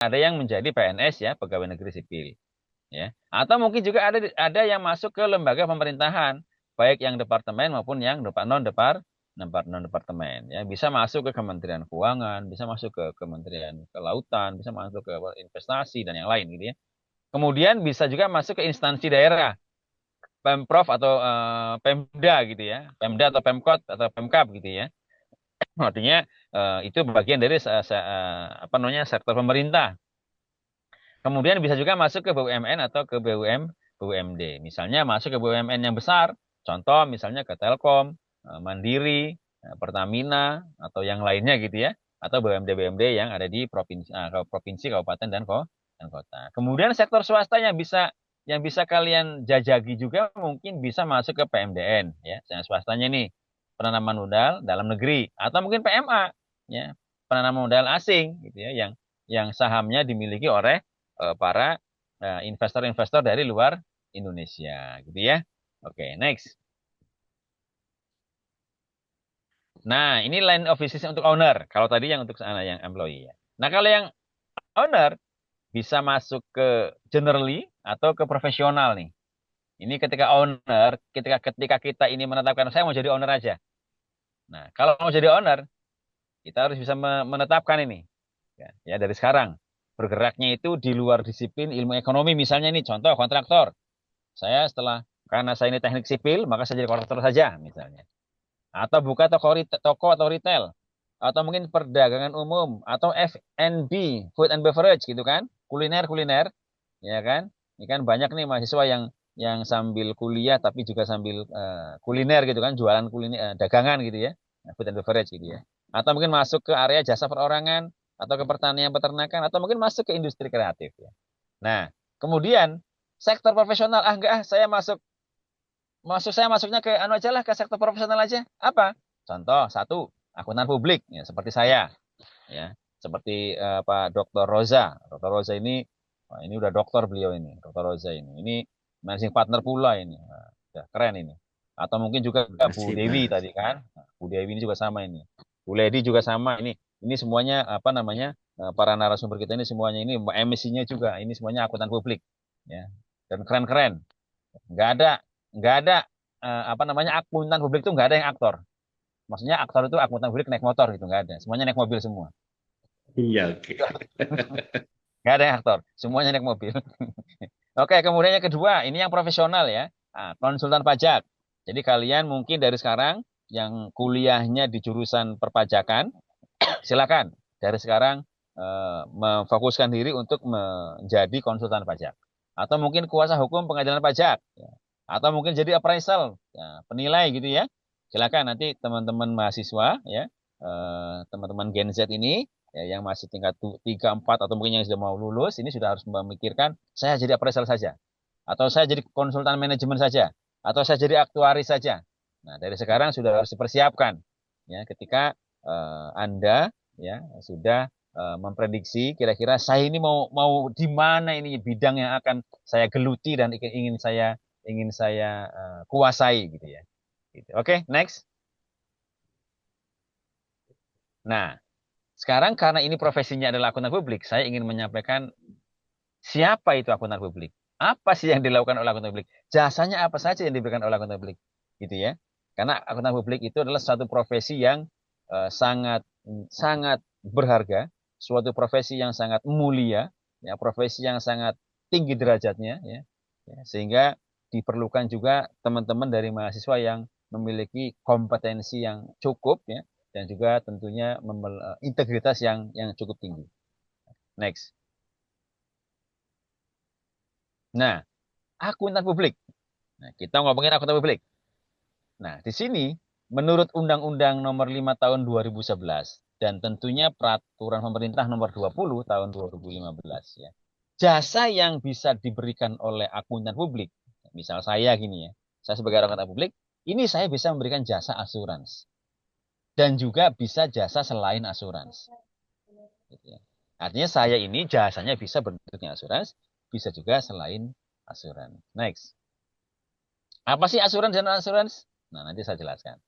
ada yang menjadi PNS ya, pegawai negeri sipil. Ya. Atau mungkin juga ada yang masuk ke lembaga pemerintahan, baik yang departemen maupun yang non departemen ya. Bisa masuk ke Kementerian Keuangan, bisa masuk ke Kementerian Kelautan, bisa masuk ke investasi dan yang lain gitu ya. Kemudian bisa juga masuk ke instansi daerah, Pemprov atau Pemda gitu ya. Pemda atau Pemkot atau Pemkap gitu ya. Artinya itu bagian dari apa namanya sektor pemerintah. Kemudian bisa juga masuk ke BUMN atau ke BUMD. Misalnya masuk ke BUMN yang besar, contoh misalnya ke Telkom, Mandiri, Pertamina, atau yang lainnya gitu ya. Atau BUMD-BUMD yang ada di provinsi, kabupaten, dan kota. Kemudian sektor swasta yang bisa kalian jajagi juga mungkin bisa masuk ke PMDN, ya. Yang swastanya nih, penanaman modal dalam negeri. Atau mungkin PMA, ya, penanaman modal asing, gitu ya, yang sahamnya dimiliki oleh para investor-investor dari luar Indonesia, gitu ya. Oke, next. Nah, ini line of business untuk owner. Kalau tadi yang untuk sana yang employee ya. Nah, kalau yang owner bisa masuk ke generally atau ke profesional nih. Ini ketika owner, ketika kita ini menetapkan saya mau jadi owner aja. Nah, kalau mau jadi owner, kita harus bisa menetapkan ini. Ya, dari sekarang. Bergeraknya itu di luar disiplin ilmu ekonomi. Misalnya ini contoh kontraktor. Karena saya ini teknik sipil, maka saya jadi kontraktor saja misalnya. Atau buka toko atau retail. Atau mungkin perdagangan umum. Atau F&B, food and beverage gitu kan. Kuliner, ya kan. Ini kan banyak nih mahasiswa yang sambil kuliah tapi juga sambil kuliner gitu kan. Jualan kuliner, dagangan gitu ya. Food and beverage gitu ya. Atau mungkin masuk ke area jasa perorangan. Atau ke pertanian peternakan. Atau mungkin masuk ke industri kreatif ya. Nah, kemudian sektor profesional, enggak saya saya masuknya ke anu aja lah, ke sektor profesional aja. Apa? Contoh satu, akuntan publik ya seperti saya ya. Seperti Pak Dr. Roza. Dr. Roza ini ini udah dokter beliau ini, Dr. Roza ini. Ini managing partner pula ini. Nah, ya, keren ini. Atau mungkin juga Bu Masih, Dewi Mas. tadi kan. Nah, Bu Dewi ini juga sama ini. Bu Ledi juga sama ini semuanya apa namanya? Para narasumber kita ini semuanya ini MC-nya juga ini semuanya akuntan publik ya. Dan keren-keren. Nggak ada nggak ada apa namanya akuntan publik itu nggak ada yang aktor. Maksudnya aktor itu akuntan publik naik motor gitu nggak ada. Semuanya naik mobil semua. Iya, oke. Nggak ada yang aktor. Semuanya naik mobil. Oke, kemudian yang kedua, ini yang profesional ya. Konsultan pajak. Jadi kalian mungkin dari sekarang yang kuliahnya di jurusan perpajakan, silakan dari sekarang memfokuskan diri untuk menjadi konsultan pajak. Atau mungkin kuasa hukum pengadilan pajak. Ya. Atau mungkin jadi appraisal, ya, penilai gitu ya. Silakan nanti teman-teman mahasiswa ya, teman-teman Gen Z ini ya, yang masih tingkat 3, 4 atau mungkin yang sudah mau lulus ini sudah harus memikirkan saya jadi appraisal saja atau saya jadi konsultan manajemen saja atau saya jadi aktuaris saja. Nah, dari sekarang sudah harus dipersiapkan ya ketika Anda ya sudah memprediksi kira-kira saya ini mau mau di mana ini bidang yang akan saya geluti dan ingin saya kuasai gitu ya. Gitu. Oke, next. Nah, sekarang karena ini profesinya adalah akuntan publik, saya ingin menyampaikan siapa itu akuntan publik. Apa sih yang dilakukan oleh akuntan publik? Jasanya apa saja yang diberikan oleh akuntan publik? Gitu ya. Karena akuntan publik itu adalah satu profesi yang sangat sangat berharga, suatu profesi yang sangat mulia, ya, profesi yang sangat tinggi derajatnya, ya, sehingga diperlukan juga teman-teman dari mahasiswa yang memiliki kompetensi yang cukup, ya, dan juga tentunya integritas yang cukup tinggi. Next. Nah, akuntan publik. Nah, kita ngomongin akuntan publik. Nah, di sini menurut Undang-Undang Nomor 5 Tahun 2011 dan tentunya Peraturan Pemerintah Nomor 20 Tahun 2015 ya. Jasa yang bisa diberikan oleh akuntan publik, misal saya gini ya, saya sebagai akuntan publik, ini saya bisa memberikan jasa asuransi dan juga bisa jasa selain asuransi. Gitu ya. Artinya saya ini jasanya bisa bentuknya asuransi, bisa juga selain asuransi. Next. Apa sih asuransi dan asuransi? Nah, nanti saya jelaskan.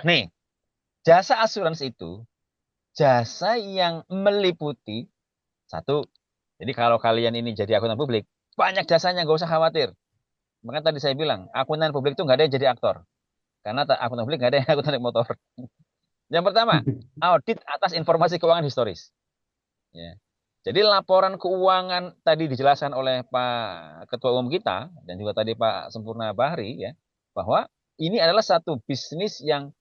Nih, jasa asuransi itu jasa yang meliputi Satu, jadi kalau kalian ini jadi akuntan publik, banyak jasanya, nggak usah khawatir. Makanya tadi saya bilang, akuntan publik itu nggak ada yang jadi aktor. Karena akuntan publik nggak ada yang akuntan naik motor. Yang pertama, audit atas informasi keuangan historis. Ya. Jadi laporan keuangan tadi dijelaskan oleh Pak Ketua Umum kita, dan juga tadi Pak Sempurna Bahri, ya, bahwa ini adalah satu bisnis yang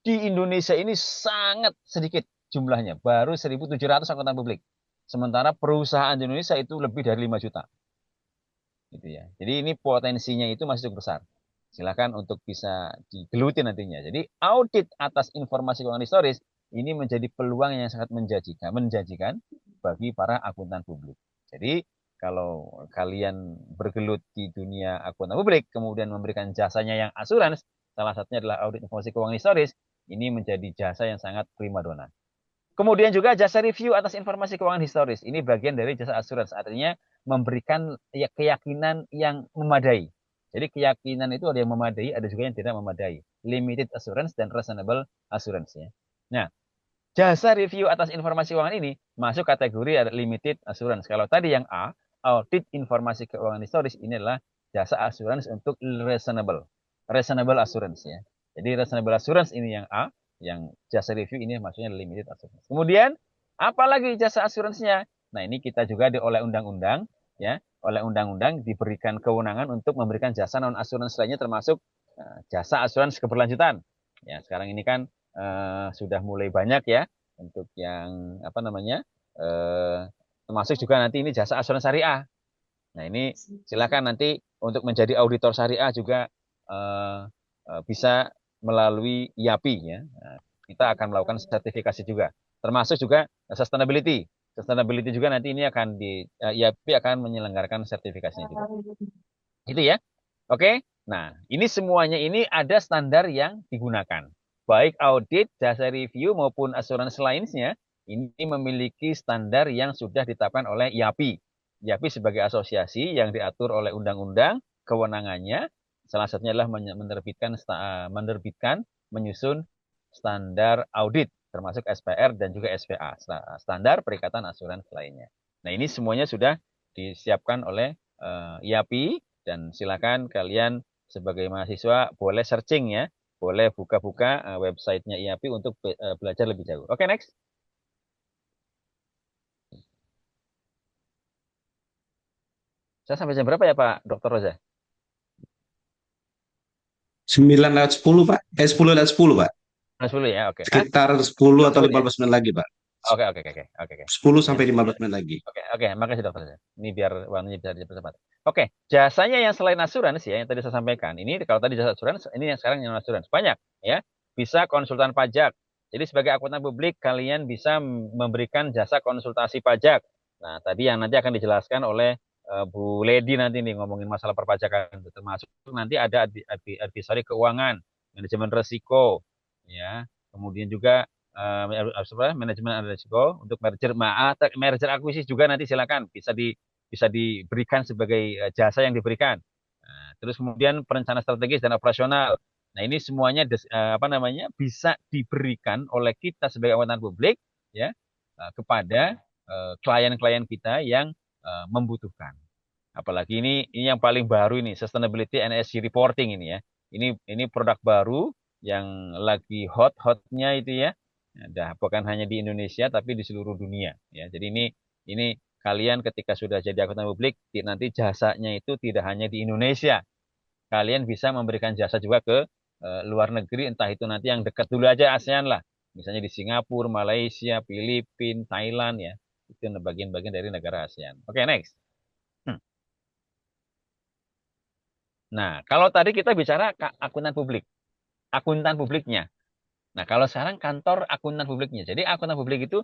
di Indonesia ini sangat sedikit jumlahnya, baru 1.700 akuntan publik. Sementara perusahaan di Indonesia itu lebih dari 5 juta. Gitu ya. Jadi ini potensinya itu masih cukup besar. Silakan untuk bisa digeluti nantinya. Jadi audit atas informasi keuangan historis ini menjadi peluang yang sangat menjanjikan bagi para akuntan publik. Jadi kalau kalian bergelut di dunia akuntan publik, kemudian memberikan jasanya yang asuransi, salah satunya adalah audit informasi keuangan historis, ini menjadi jasa yang sangat primadona. Kemudian juga jasa review atas informasi keuangan historis. Ini bagian dari jasa asuransi. Artinya memberikan ya, keyakinan yang memadai. Jadi keyakinan itu ada yang memadai, ada juga yang tidak memadai. Limited assurance dan reasonable assurance. Ya. Nah, jasa review atas informasi keuangan ini masuk kategori ada limited assurance. Kalau tadi yang A, audit informasi keuangan historis, ini adalah jasa asuransi untuk reasonable. Reasonable assurance. Ya. Jadi reasonable assurance ini yang A, yang jasa review ini maksudnya limited assurance. Kemudian, apalagi jasa asuransinya? Nah, ini kita juga oleh undang-undang, ya, oleh undang-undang diberikan kewenangan untuk memberikan jasa non asuransi lainnya termasuk jasa asuransi keberlanjutan. Ya, sekarang ini kan sudah mulai banyak ya untuk yang apa namanya termasuk juga nanti ini jasa asuransi syariah. Nah ini silakan nanti untuk menjadi auditor syariah juga bisa melalui IAPI ya. Nah, kita akan melakukan sertifikasi juga, termasuk juga sustainability. Sustainability juga nanti ini akan di IAPI akan menyelenggarakan sertifikasinya juga. Itu ya. Oke. Nah, ini semuanya ini ada standar yang digunakan. Baik audit, jasa review maupun asuransi lainnya ini memiliki standar yang sudah ditetapkan oleh IAPI. IAPI sebagai asosiasi yang diatur oleh undang-undang, kewenangannya salah satunya adalah menerbitkan, menyusun standar audit termasuk SPR dan juga SPA, standar perikatan asuransi lainnya. Nah, ini semuanya sudah disiapkan oleh IAPI dan silakan kalian sebagai mahasiswa boleh searching ya, boleh buka-buka websitenya IAPI untuk belajar lebih jauh. Oke, next. Saya sampai jam berapa ya Pak Dr. Roza? 9:10 Pak. 10:10 Pak. 10 ya, oke. Hah? Sekitar 10 atau 10 ya? 15 menit lagi Pak. Oke, oke, oke, oke, oke. 10 Ya. sampai 15 menit lagi. Oke, oke, makasih dokter. Ini biar waktunya bisa dipercepat. Oke, jasanya yang selain asuransi ya, yang tadi saya sampaikan. Ini kalau tadi jasa asuransi, ini yang sekarang yang asuransi. Banyak ya. Bisa konsultan pajak. Jadi sebagai akuntan publik, kalian bisa memberikan jasa konsultasi pajak. Nah, tadi yang nanti akan dijelaskan oleh Bu Lady nanti nih ngomongin masalah perpajakan. Termasuk nanti ada advisory keuangan, manajemen risiko, ya. Kemudian juga manajemen risiko untuk merger akuisisi juga nanti silakan bisa diberikan sebagai jasa yang diberikan. Nah, terus kemudian perencanaan strategis dan operasional. Nah, ini semuanya apa namanya bisa diberikan oleh kita sebagai akuntan publik ya kepada klien-klien kita yang membutuhkan. Apalagi ini yang paling baru ini sustainability and ESG reporting ini ya. Ini produk baru yang lagi hot-hotnya itu ya. Nah, bukan hanya di Indonesia tapi di seluruh dunia ya. Jadi ini kalian ketika sudah jadi akuntan publik nanti jasanya itu tidak hanya di Indonesia. Kalian bisa memberikan jasa juga ke luar negeri entah itu nanti yang dekat dulu aja ASEAN lah. Misalnya di Singapura, Malaysia, Filipina, Thailand ya. Itu bagian-bagian dari negara ASEAN. Oke, next. Nah, kalau tadi kita bicara akuntan publik, akuntan publiknya. Nah, kalau sekarang kantor akuntan publiknya. Jadi akuntan publik itu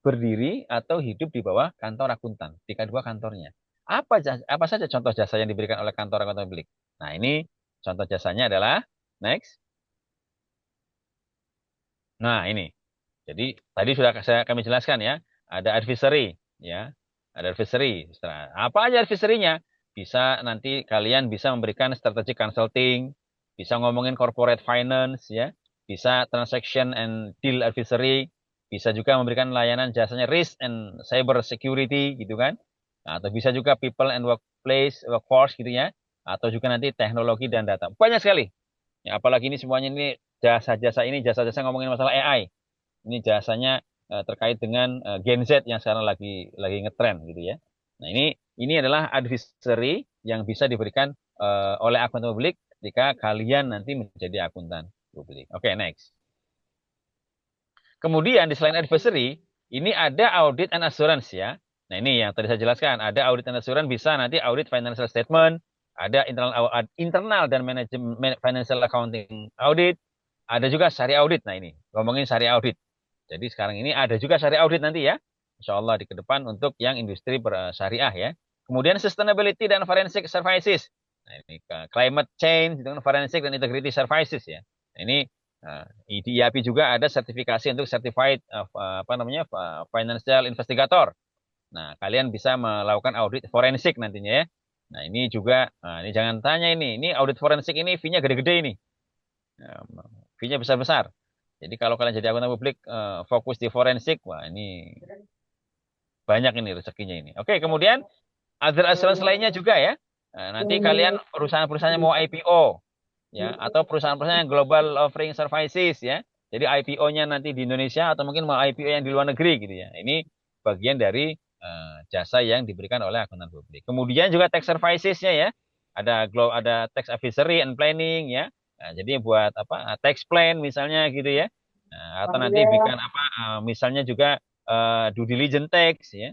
berdiri atau hidup di bawah kantor akuntan, di kedua kantornya. Apa saja contoh jasa yang diberikan oleh kantor akuntan publik? Nah, ini contoh jasanya adalah next. Nah, ini. Jadi tadi sudah kami jelaskan ya, ada advisory ya. Ada advisory. Apa aja advisory-nya? Bisa nanti kalian bisa memberikan strategic consulting, bisa ngomongin corporate finance ya, bisa transaction and deal advisory, bisa juga memberikan layanan jasanya risk and cyber security gitu kan. Nah, atau bisa juga people and workforce gitu ya, atau juga nanti teknologi dan data. Banyak sekali. Ya, apalagi ini semuanya ini jasa-jasa ngomongin masalah AI. Ini jasanya terkait dengan Gen Z yang sekarang lagi ngetren gitu ya. Nah, ini adalah advisory yang bisa diberikan oleh akuntan publik ketika kalian nanti menjadi akuntan publik. Oke, next. Kemudian di selain advisory, ini ada audit and assurance ya. Nah, ini yang tadi saya jelaskan, ada audit and assurance bisa nanti audit financial statement, ada internal dan manajemen financial accounting audit, ada juga syariah audit. Nah, ini ngomongin syariah audit. Jadi sekarang ini ada juga syariah audit nanti ya. Insya Allah di ke depan untuk yang industri syariah ya. Kemudian sustainability dan forensic services. Nah, ini climate change, forensic dan integrity services ya. Nah, ini di IAPI juga ada sertifikasi untuk certified apa namanya financial investigator. Nah, kalian bisa melakukan audit forensik nantinya ya. Nah, ini juga ini jangan tanya ini audit forensik ini fee-nya gede-gede ini. Fee-nya besar-besar. Jadi kalau kalian jadi akuntan publik fokus di forensik, wah ini banyak ini rezekinya ini. Oke, kemudian other assurance lainnya juga ya. Nah, nanti kalian perusahaan-perusahaan yang mau IPO ya atau perusahaan-perusahaan yang global offering services ya. Jadi IPO-nya nanti di Indonesia atau mungkin mau IPO yang di luar negeri gitu ya. Ini bagian dari jasa yang diberikan oleh akuntan publik. Kemudian juga tax services-nya ya. Ada tax advisory and planning ya. Nah, jadi buat apa tax plan misalnya gitu ya. Nah, atau nanti bikin apa misalnya juga due diligence tax ya.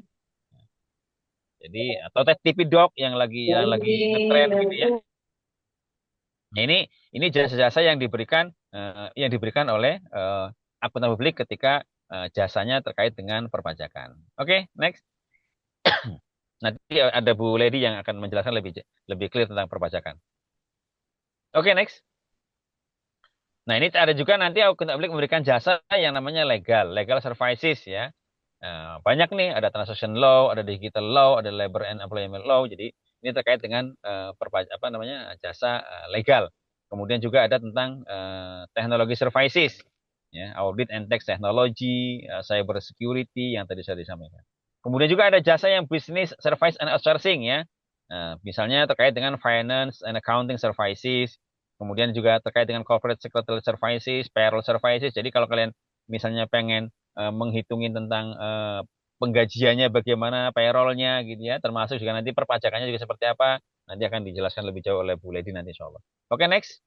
Jadi atau tes TV Doc yang lagi ngetren gitu ya. Nah, ini jasa-jasa yang diberikan oleh akuntan publik ketika jasanya terkait dengan perpajakan. Oke, next. Nanti ada Bu Lady yang akan menjelaskan lebih clear tentang perpajakan. Oke, next. Nah, ini ada juga nanti akuntan publik memberikan jasa yang namanya legal services ya. Banyak nih, ada transaction law, ada digital law, ada labor and employment law. Jadi ini terkait dengan apa namanya jasa legal. Kemudian juga ada tentang teknologi services, ya, audit and tax technology, cyber security yang tadi saya disampaikan. Kemudian juga ada jasa yang business service and outsourcing ya. Misalnya terkait dengan finance and accounting services. Kemudian juga terkait dengan corporate secretarial services, payroll services. Jadi kalau kalian misalnya pengen menghitungin tentang penggajiannya bagaimana, payrollnya gitu ya, termasuk juga nanti perpajakannya juga seperti apa, nanti akan dijelaskan lebih jauh oleh Bu Lady nanti insya Allah. Oke, next.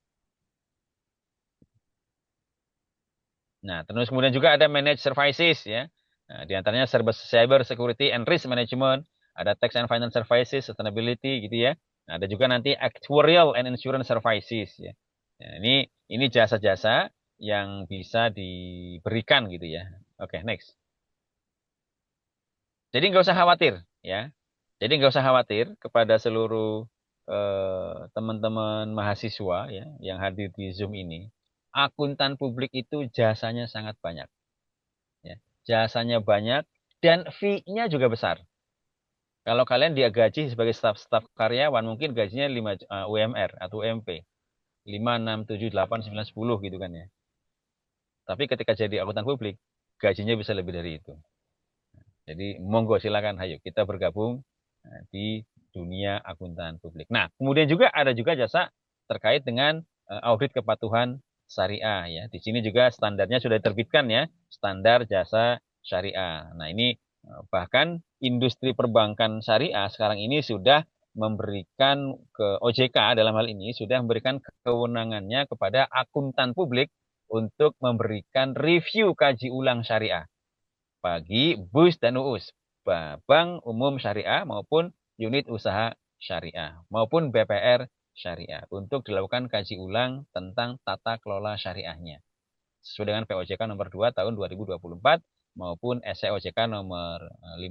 Nah, terus kemudian juga ada managed services ya. Nah, di antaranya cyber security and risk management, ada tax and finance services, sustainability gitu ya. Nah, ada juga nanti actuarial and insurance services ya. Nah, ini jasa-jasa yang bisa diberikan gitu ya. Oke, next. Jadi nggak usah khawatir ya. Jadi nggak usah khawatir kepada seluruh teman-teman mahasiswa ya yang hadir di Zoom ini. Akuntan publik itu jasanya sangat banyak. Ya. Jasanya banyak dan fee-nya juga besar. Kalau kalian dia gaji sebagai staf karyawan mungkin gajinya 5 UMR atau UMP. 5, 6, 7, 8, 9, 10 gitu kan ya. Tapi ketika jadi akuntan publik gajinya bisa lebih dari itu. Jadi monggo silakan, ayo kita bergabung di dunia akuntan publik. Nah, kemudian juga ada juga jasa terkait dengan audit kepatuhan syariah ya. Di sini juga standarnya sudah diterbitkan ya, standar jasa syariah. Nah, ini bahkan industri perbankan syariah sekarang ini sudah memberikan ke OJK dalam hal ini sudah memberikan kewenangannya kepada akuntan publik untuk memberikan review kaji ulang syariah bagi BUS dan UUS, Bank Umum Syariah maupun unit usaha syariah maupun BPR syariah untuk dilakukan kaji ulang tentang tata kelola syariahnya sesuai dengan POJK nomor 2 tahun 2024 maupun SCOJK nomor 15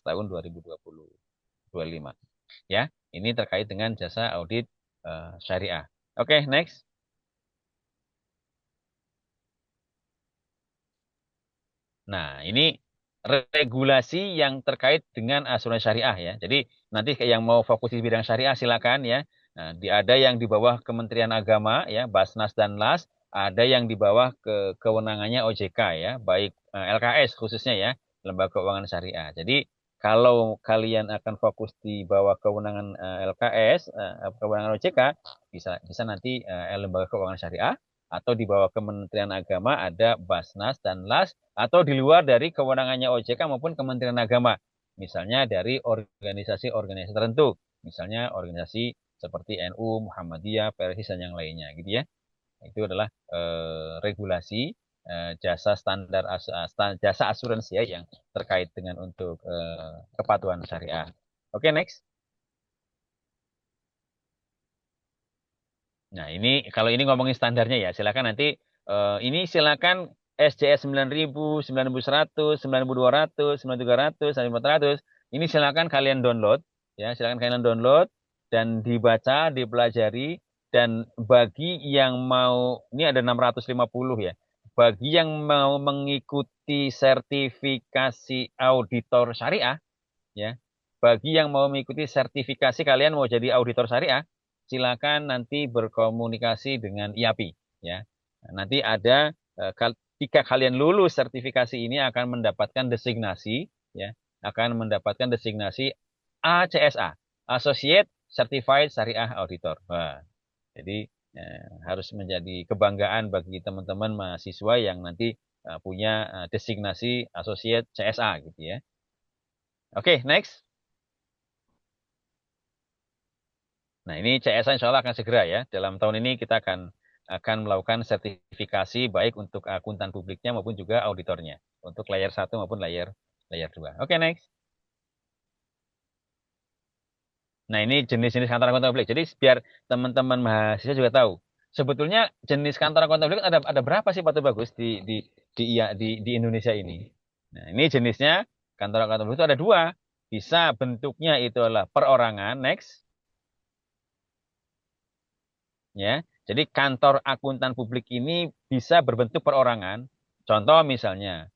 tahun 2025. Ya, ini terkait dengan jasa audit syariah. Oke, next. Nah, ini regulasi yang terkait dengan asuransi syariah ya. Jadi nanti yang mau fokus di bidang syariah silakan ya. Nah, ada yang di bawah Kementerian Agama ya, Basnas dan LAS, ada yang di bawah kewenangannya OJK ya, baik LKS khususnya ya, Lembaga Keuangan Syariah. Jadi kalau kalian akan fokus di bawah kewenangan LKS, kewenangan OJK, bisa nanti Lembaga Keuangan Syariah, atau di bawah Kementerian Agama ada Basnas dan LAS, atau di luar dari kewenangannya OJK maupun Kementerian Agama. Misalnya dari organisasi-organisasi tertentu, misalnya organisasi seperti NU, Muhammadiyah, Persis, dan yang lainnya, gitu ya. Itu adalah regulasi jasa standar jasa asuransi ya, yang terkait dengan untuk kepatuhan syariah. Oke, next. Nah, ini kalau ini ngomongin standarnya ya, silakan nanti ini silakan SJS 9000, 9100, 9200, 9300, 9400. Ini silakan kalian download ya, silakan kalian download dan dibaca, dipelajari, dan bagi yang mau, ini ada 650 ya. Bagi yang mau mengikuti sertifikasi auditor syariah ya. Bagi yang mau mengikuti sertifikasi, kalian mau jadi auditor syariah, silakan nanti berkomunikasi dengan IAPI ya. Nanti ada ketika kalian lulus sertifikasi ini akan mendapatkan designasi ya, akan mendapatkan designasi ACSA, Associate Certified Syariah Auditor. Wah, jadi harus menjadi kebanggaan bagi teman-teman mahasiswa yang nanti punya designasi Associate CSA gitu ya. Oke, next. Nah, ini CSA insya Allah akan segera ya. Dalam tahun ini kita akan melakukan sertifikasi baik untuk akuntan publiknya maupun juga auditornya. Untuk layer 1 maupun layer 2. Oke, next. Nah, ini jenis-jenis kantor akuntan publik. Jadi biar teman-teman mahasiswa juga tahu. Sebetulnya jenis kantor akuntan publik ada berapa sih Pak Bagus di Indonesia ini? Nah, ini jenisnya kantor akuntan publik itu ada dua. Bisa bentuknya itu adalah perorangan. Next. Ya. Jadi kantor akuntan publik ini bisa berbentuk perorangan. Contoh misalnya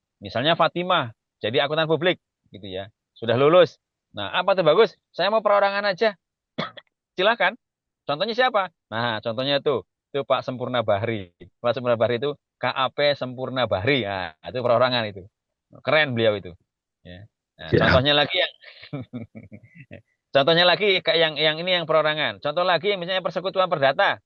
Fatimah jadi akuntan publik gitu ya. Sudah lulus. Nah, apa tuh bagus? Saya mau perorangan aja. Silakan. Contohnya siapa? Nah, contohnya itu Pak Sempurna Bahri. Pak Sempurna Bahri itu KAP Sempurna Bahri. Nah, itu perorangan itu. Keren beliau itu. Ya. Nah, Ya. contohnya lagi yang contohnya lagi kayak yang ini yang perorangan. Contoh lagi yang misalnya Persekutuan Perdata.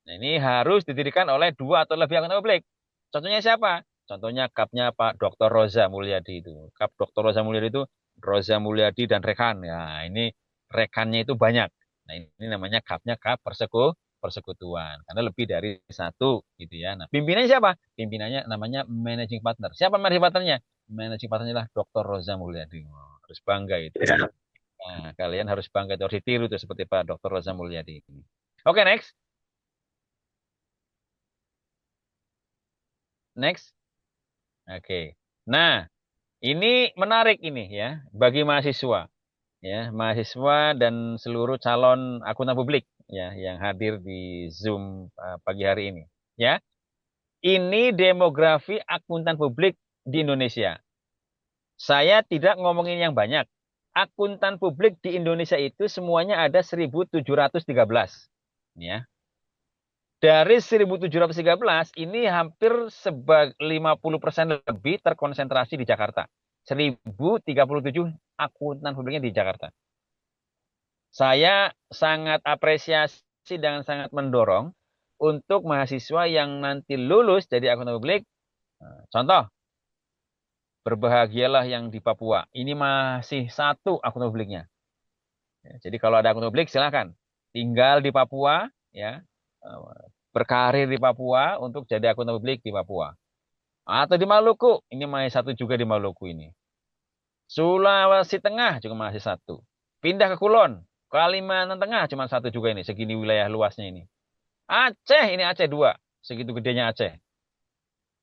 Nah, ini harus didirikan oleh dua atau lebih akuntan publik. Contohnya siapa? Contohnya kapnya Pak Dr. Roza Mulyadi itu. Kap Dr. Roza Mulyadi itu Roza Mulyadi dan rekan. Ya, ini rekannya itu banyak. Nah, ini namanya kapnya kap persekutuan. Karena lebih dari satu gitu ya. Nah, pimpinannya siapa? Pimpinannya namanya managing partner. Siapa managing partnernya? Managing partnernya lah Dr. Roza Mulyadi. Oh, harus bangga itu. Ya. Nah, kalian harus bangga itu, harus ditiru tuh seperti Pak Dr. Roza Mulyadi. Oke, next. Next. Oke. Nah, ini menarik ini ya bagi mahasiswa ya, mahasiswa dan seluruh calon akuntan publik ya yang hadir di Zoom pagi hari ini. Ya, ini demografi akuntan publik di Indonesia. Saya tidak ngomongin yang banyak. Akuntan publik di Indonesia itu semuanya ada 1.713. Ya. Dari 1.713 ini hampir 50% lebih terkonsentrasi di Jakarta. 1.037 akuntan publiknya di Jakarta. Saya sangat apresiasi dan sangat mendorong untuk mahasiswa yang nanti lulus jadi akuntan publik. Contoh, berbahagialah yang di Papua. Ini masih satu akuntan publiknya. Jadi kalau ada akuntan publik silakan tinggal di Papua ya, berkarir di Papua untuk jadi akuntan publik di Papua. Atau di Maluku, ini masih satu juga di Maluku ini. Sulawesi Tengah juga masih satu. Pindah ke Kulon, Kalimantan Tengah cuma satu juga ini, segini wilayah luasnya ini. Aceh, ini Aceh dua, segitu gedenya Aceh.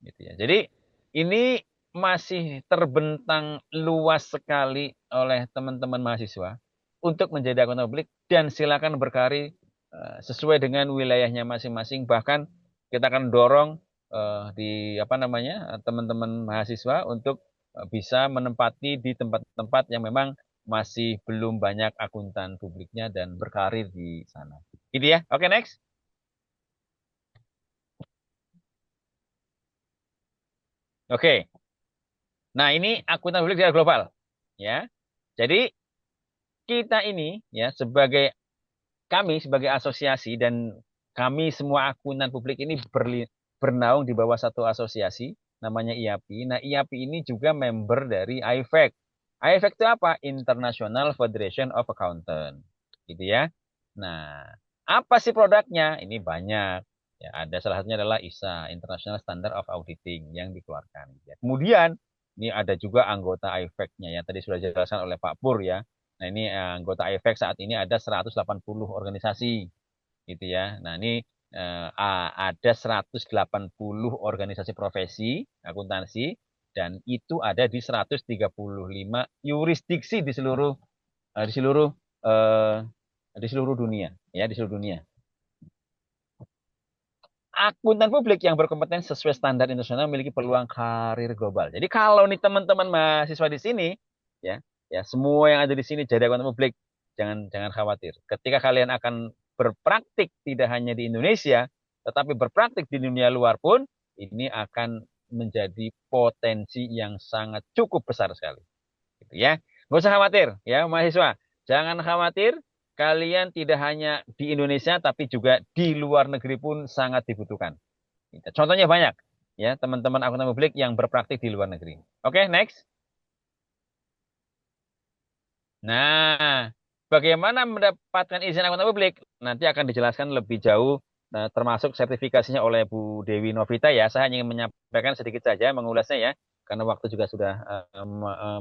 Gitu ya. Jadi ini masih terbentang luas sekali oleh teman-teman mahasiswa untuk menjadi akuntan publik dan silakan berkarir sesuai dengan wilayahnya masing-masing. Bahkan kita akan dorong di apa namanya teman-teman mahasiswa untuk bisa menempati di tempat-tempat yang memang masih belum banyak akuntan publiknya dan berkarir di sana. Gitu ya. Oke, next. Oke. Nah, ini akuntan publik secara global. Ya. Jadi kita ini ya sebagai kami sebagai asosiasi dan kami semua akuntan publik ini bernaung di bawah satu asosiasi namanya IAPI. Nah, IAPI ini juga member dari IFAC. IFAC itu apa? International Federation of Accountant. Gitu ya. Nah, apa sih produknya? Ini banyak. Ya, ada salah satunya adalah ISA, International Standard of Auditing yang dikeluarkan. Ya, kemudian ini ada juga anggota IFAC-nya ya. Tadi sudah dijelaskan oleh Pak Pur ya. Nah, ini anggota IFAC saat ini ada 180 organisasi gitu ya. Nah, ini ada 180 organisasi profesi akuntansi dan itu ada di 135 yurisdiksi eh, di seluruh eh, di seluruh dunia ya, di seluruh dunia. Akuntan publik yang berkompeten sesuai standar internasional memiliki peluang karir global. Jadi kalau nih teman-teman mahasiswa di sini, ya, ya semua yang ada di sini jadi akuntan publik, jangan jangan khawatir. Ketika kalian akan berpraktik tidak hanya di Indonesia, tetapi berpraktik di dunia luar pun, ini akan menjadi potensi yang sangat cukup besar sekali. Gitu ya. Nggak usah khawatir ya mahasiswa. Jangan khawatir, kalian tidak hanya di Indonesia tapi juga di luar negeri pun sangat dibutuhkan. Gitu. Contohnya banyak ya teman-teman akuntan publik yang berpraktik di luar negeri. Oke, next. Nah, bagaimana mendapatkan izin akuntan publik? Nanti akan dijelaskan lebih jauh, termasuk sertifikasinya oleh Bu Dewi Novita ya. Saya hanya ingin menyampaikan sedikit saja, mengulasnya ya, karena waktu juga sudah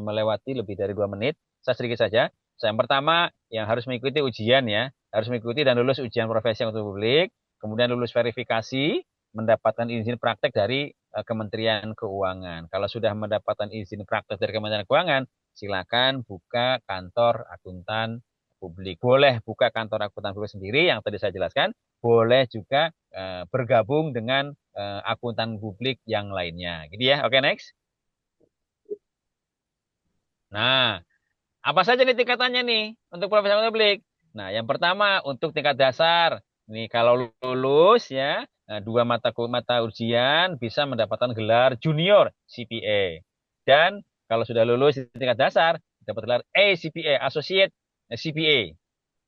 melewati lebih dari 2 menit. Saya sedikit saja. Yang pertama, yang harus mengikuti ujian ya, harus mengikuti dan lulus ujian profesi akuntan publik, kemudian lulus verifikasi, mendapatkan izin praktek dari Kementerian Keuangan. Kalau sudah mendapatkan izin praktek dari Kementerian Keuangan, silakan buka kantor akuntan publik. Boleh buka kantor akuntan publik sendiri yang tadi saya jelaskan, boleh juga bergabung dengan akuntan publik yang lainnya. Gitu ya. Oke, next. Nah, apa saja nih tingkatannya nih untuk profesi akuntan publik? Nah, yang pertama untuk tingkat dasar. Nih, kalau lulus ya, mata ujian bisa mendapatkan gelar junior CPA. Dan kalau sudah lulus di tingkat dasar, dapat gelar ACPA, Associate CPA.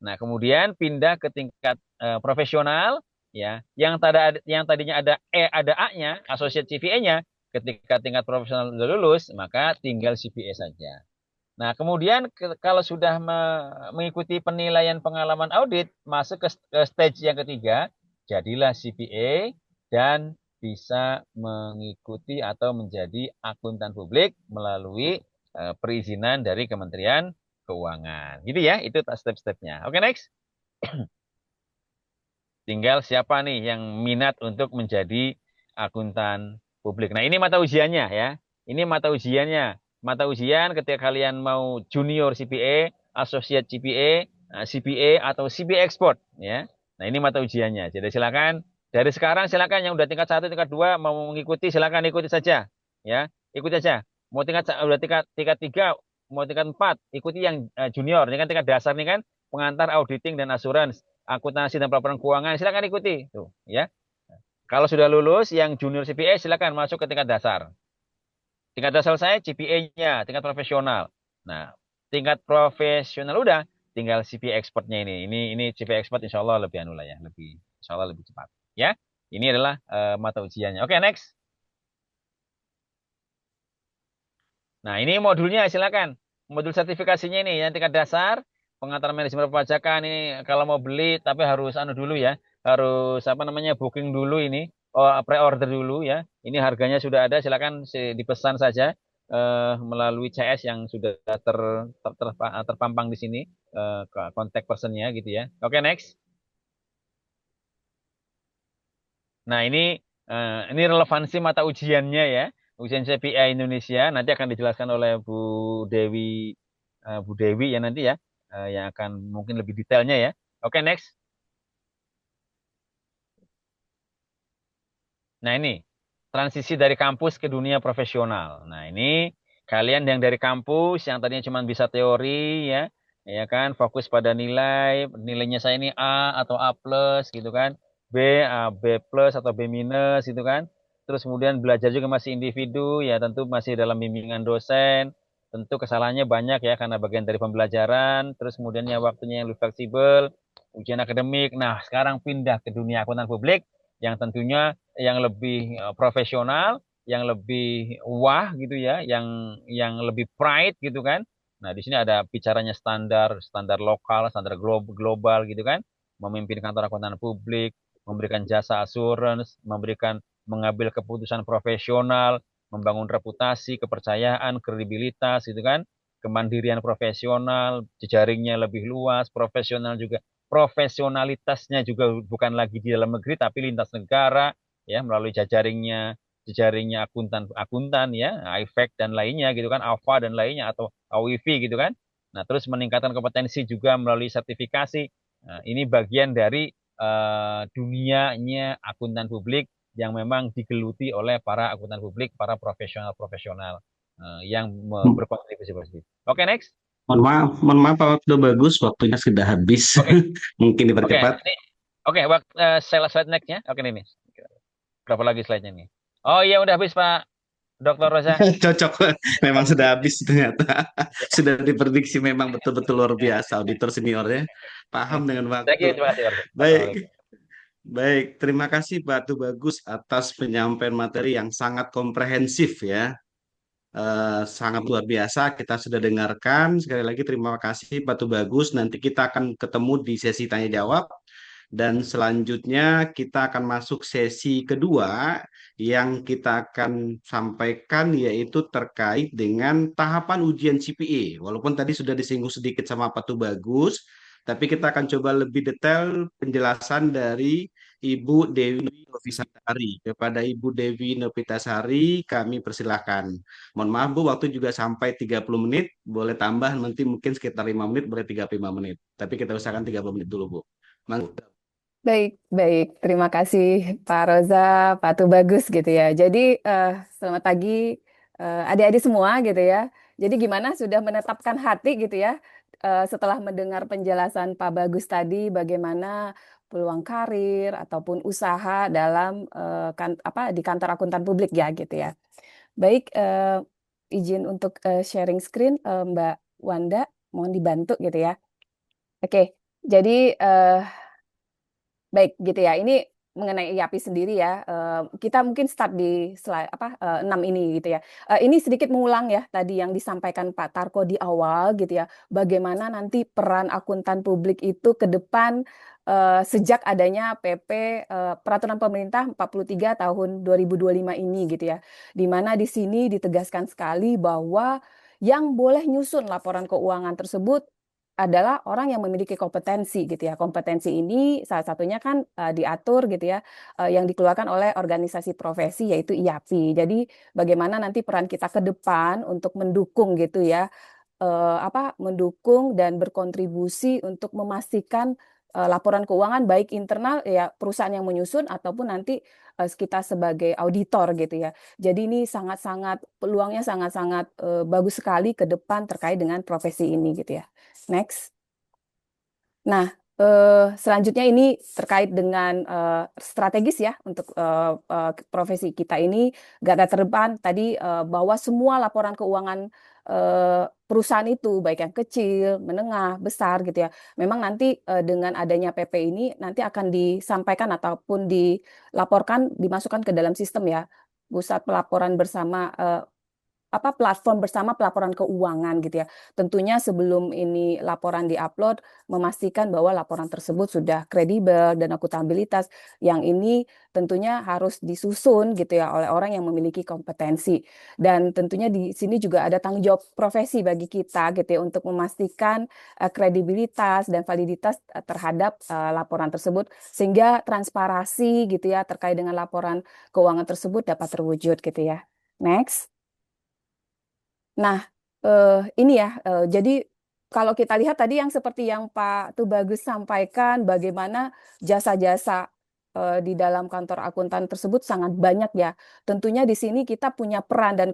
Nah, kemudian pindah ke tingkat profesional ya, yang tadinya ada ada A-nya, Associate CPA-nya, ketika tingkat profesional sudah lulus, maka tinggal CPA saja. Nah, kemudian kalau sudah mengikuti penilaian pengalaman audit, masuk ke stage yang ketiga, jadilah CPA dan bisa mengikuti atau menjadi akuntan publik melalui perizinan dari Kementerian Keuangan. Gitu ya, itu step-stepnya. Oke, next. Tinggal siapa nih yang minat untuk menjadi akuntan publik. Nah, ini mata ujiannya ya. Ini mata ujiannya. Mata ujian ketika kalian mau junior CPA, associate CPA, CPA atau CPA expert ya. Nah, ini mata ujiannya. Jadi silakan dari sekarang silakan yang udah tingkat 1, tingkat 2 mau mengikuti silakan ikuti saja ya. Ikuti saja. Mau udah tingkat tingkat 3, mau tingkat 4, ikuti yang junior. Ini kan tingkat dasar nih kan pengantar auditing dan asuransi akuntansi dan pelaporan keuangan, silakan ikuti. Tuh, ya. Kalau sudah lulus, yang junior CPA silakan masuk ke tingkat dasar. Tingkat dasar saya CPA-nya, tingkat profesional. Nah, tingkat profesional udah, tinggal CPA expertnya ini. Ini CPA expert insya Allah lebih anu lah ya, lebih insya Allah lebih cepat. Ya, ini adalah mata ujiannya. Oke, next. Nah, ini modulnya silakan. Modul sertifikasinya ini yang tingkat dasar, pengantar manajemen perpajakan ini kalau mau beli tapi harus anu dulu ya. Harus apa namanya? Booking dulu ini. Oh, pre-order dulu ya. Ini harganya sudah ada, silakan dipesan saja melalui CS yang sudah terpampang di sini ke kontak personnya gitu ya. Oke, next. Nah, ini relevansi mata ujiannya ya. Ujian CPA Indonesia nanti akan dijelaskan oleh Dewi Bu Dewi ya nanti ya yang akan mungkin lebih detailnya ya. Oke, next. Nah, ini transisi dari kampus ke dunia profesional. Nah, ini kalian yang dari kampus yang tadinya cuma bisa teori ya kan, fokus pada nilai, nilainya saya ini A atau A plus gitu kan, B plus atau B minus gitu kan. terus kemudian belajar juga masih individu, ya tentu masih dalam bimbingan dosen, tentu kesalahannya banyak ya karena bagian dari pembelajaran, terus kemudian ya waktunya yang lebih fleksibel, ujian akademik. Nah, sekarang pindah ke dunia akuntan publik yang tentunya yang lebih profesional, yang lebih wah gitu ya, yang lebih pride gitu kan. Nah, di sini ada bicaranya standar, standar lokal, standar global gitu kan, memimpin kantor akuntan publik, memberikan jasa assurance, mengambil keputusan profesional, membangun reputasi, kepercayaan, kredibilitas gitu kan, kemandirian profesional, jejaringnya lebih luas, profesional juga, profesionalitasnya juga bukan lagi di dalam negeri tapi lintas negara ya melalui jejaringnya akuntan ya, IFAC dan lainnya gitu kan, Alfa dan lainnya atau AWIFI gitu kan. Nah, terus meningkatkan kompetensi juga melalui sertifikasi. Nah, ini bagian dari dunianya akuntan publik yang memang digeluti oleh para akuntan publik, para profesional-profesional yang berkontribusi positif. Oke, next. Mohon maaf Pak, waktu bagus, waktunya sudah habis. Oke, Mungkin oke. dipercepat. Ini, oke, slide next-nya. Oke, ini. Berapa lagi slide-nya nih? Oh iya, udah habis Pak Dr. Rosa. Cocok, memang sudah habis ternyata. Ya, Sudah diprediksi, memang betul-betul luar biasa auditor seniornya. Paham dengan thank you, waktu. terima kasih. Baik, Assalamualaikum. baik. Terima kasih Pak Tu Bagus atas penyampaian materi yang sangat komprehensif ya. Sangat luar biasa kita sudah dengarkan. Sekali lagi terima kasih Pak Tu Bagus. Nanti kita akan ketemu di sesi tanya jawab. Dan selanjutnya kita akan masuk sesi kedua yang kita akan sampaikan yaitu terkait dengan tahapan ujian CPA. Walaupun tadi sudah disinggung sedikit sama Pak Tu Bagus, tapi kita akan coba lebih detail penjelasan dari Ibu Dewi Novitasari. Kepada Ibu Dewi Novitasari kami persilahkan. Mohon maaf Bu, waktu juga sampai 30 menit. Boleh tambah nanti mungkin sekitar 5 menit, boleh 35 menit. Tapi kita usahakan 30 menit dulu Bu. Baik, baik. Terima kasih Pak Roza, Pak Tubagus gitu ya. Jadi selamat pagi adik-adik semua gitu ya. Jadi gimana sudah menetapkan hati gitu ya setelah mendengar penjelasan Pak Bagus tadi bagaimana peluang karir ataupun usaha dalam di kantor akuntan publik ya gitu ya. Baik, izin untuk sharing screen Mbak Wanda, mohon dibantu gitu ya. Oke, jadi baik gitu ya. Ini mengenai IAPI sendiri ya. Kita mungkin start di slide 6 ini gitu ya. Ini sedikit mengulang ya tadi yang disampaikan Pak Tarko di awal gitu ya. Bagaimana nanti peran akuntan publik itu ke depan sejak adanya PP Peraturan Pemerintah 43 tahun 2025 ini gitu ya. Di mana di sini ditegaskan sekali bahwa yang boleh nyusun laporan keuangan tersebut adalah orang yang memiliki kompetensi gitu ya. Kompetensi ini salah satunya kan diatur gitu ya yang dikeluarkan oleh organisasi profesi yaitu IAPI. Jadi bagaimana nanti peran kita ke depan untuk mendukung gitu ya mendukung dan berkontribusi untuk memastikan laporan keuangan baik internal ya perusahaan yang menyusun ataupun nanti kita sebagai auditor gitu ya. Jadi ini sangat-sangat peluangnya sangat-sangat bagus sekali ke depan terkait dengan profesi ini gitu ya. Next. Nah, selanjutnya ini terkait dengan strategis ya untuk profesi kita ini garda terdepan tadi bahwa semua laporan keuangan perusahaan itu baik yang kecil, menengah, besar gitu ya. Memang nanti dengan adanya PP ini nanti akan disampaikan ataupun dilaporkan dimasukkan ke dalam sistem ya. Pusat pelaporan bersama platform bersama pelaporan keuangan gitu ya. Tentunya sebelum ini laporan diupload, memastikan bahwa laporan tersebut sudah kredibel dan akuntabilitas. Yang ini tentunya harus disusun gitu ya oleh orang yang memiliki kompetensi. Dan tentunya di sini juga ada tanggung jawab profesi bagi kita gitu ya untuk memastikan kredibilitas dan validitas terhadap laporan tersebut sehingga transparansi gitu ya terkait dengan laporan keuangan tersebut dapat terwujud gitu ya. Next. Nah, ini ya, jadi kalau kita lihat tadi yang seperti yang Pak Tubagus sampaikan, bagaimana jasa-jasa di dalam kantor akuntan tersebut sangat banyak ya. Tentunya di sini kita punya peran dan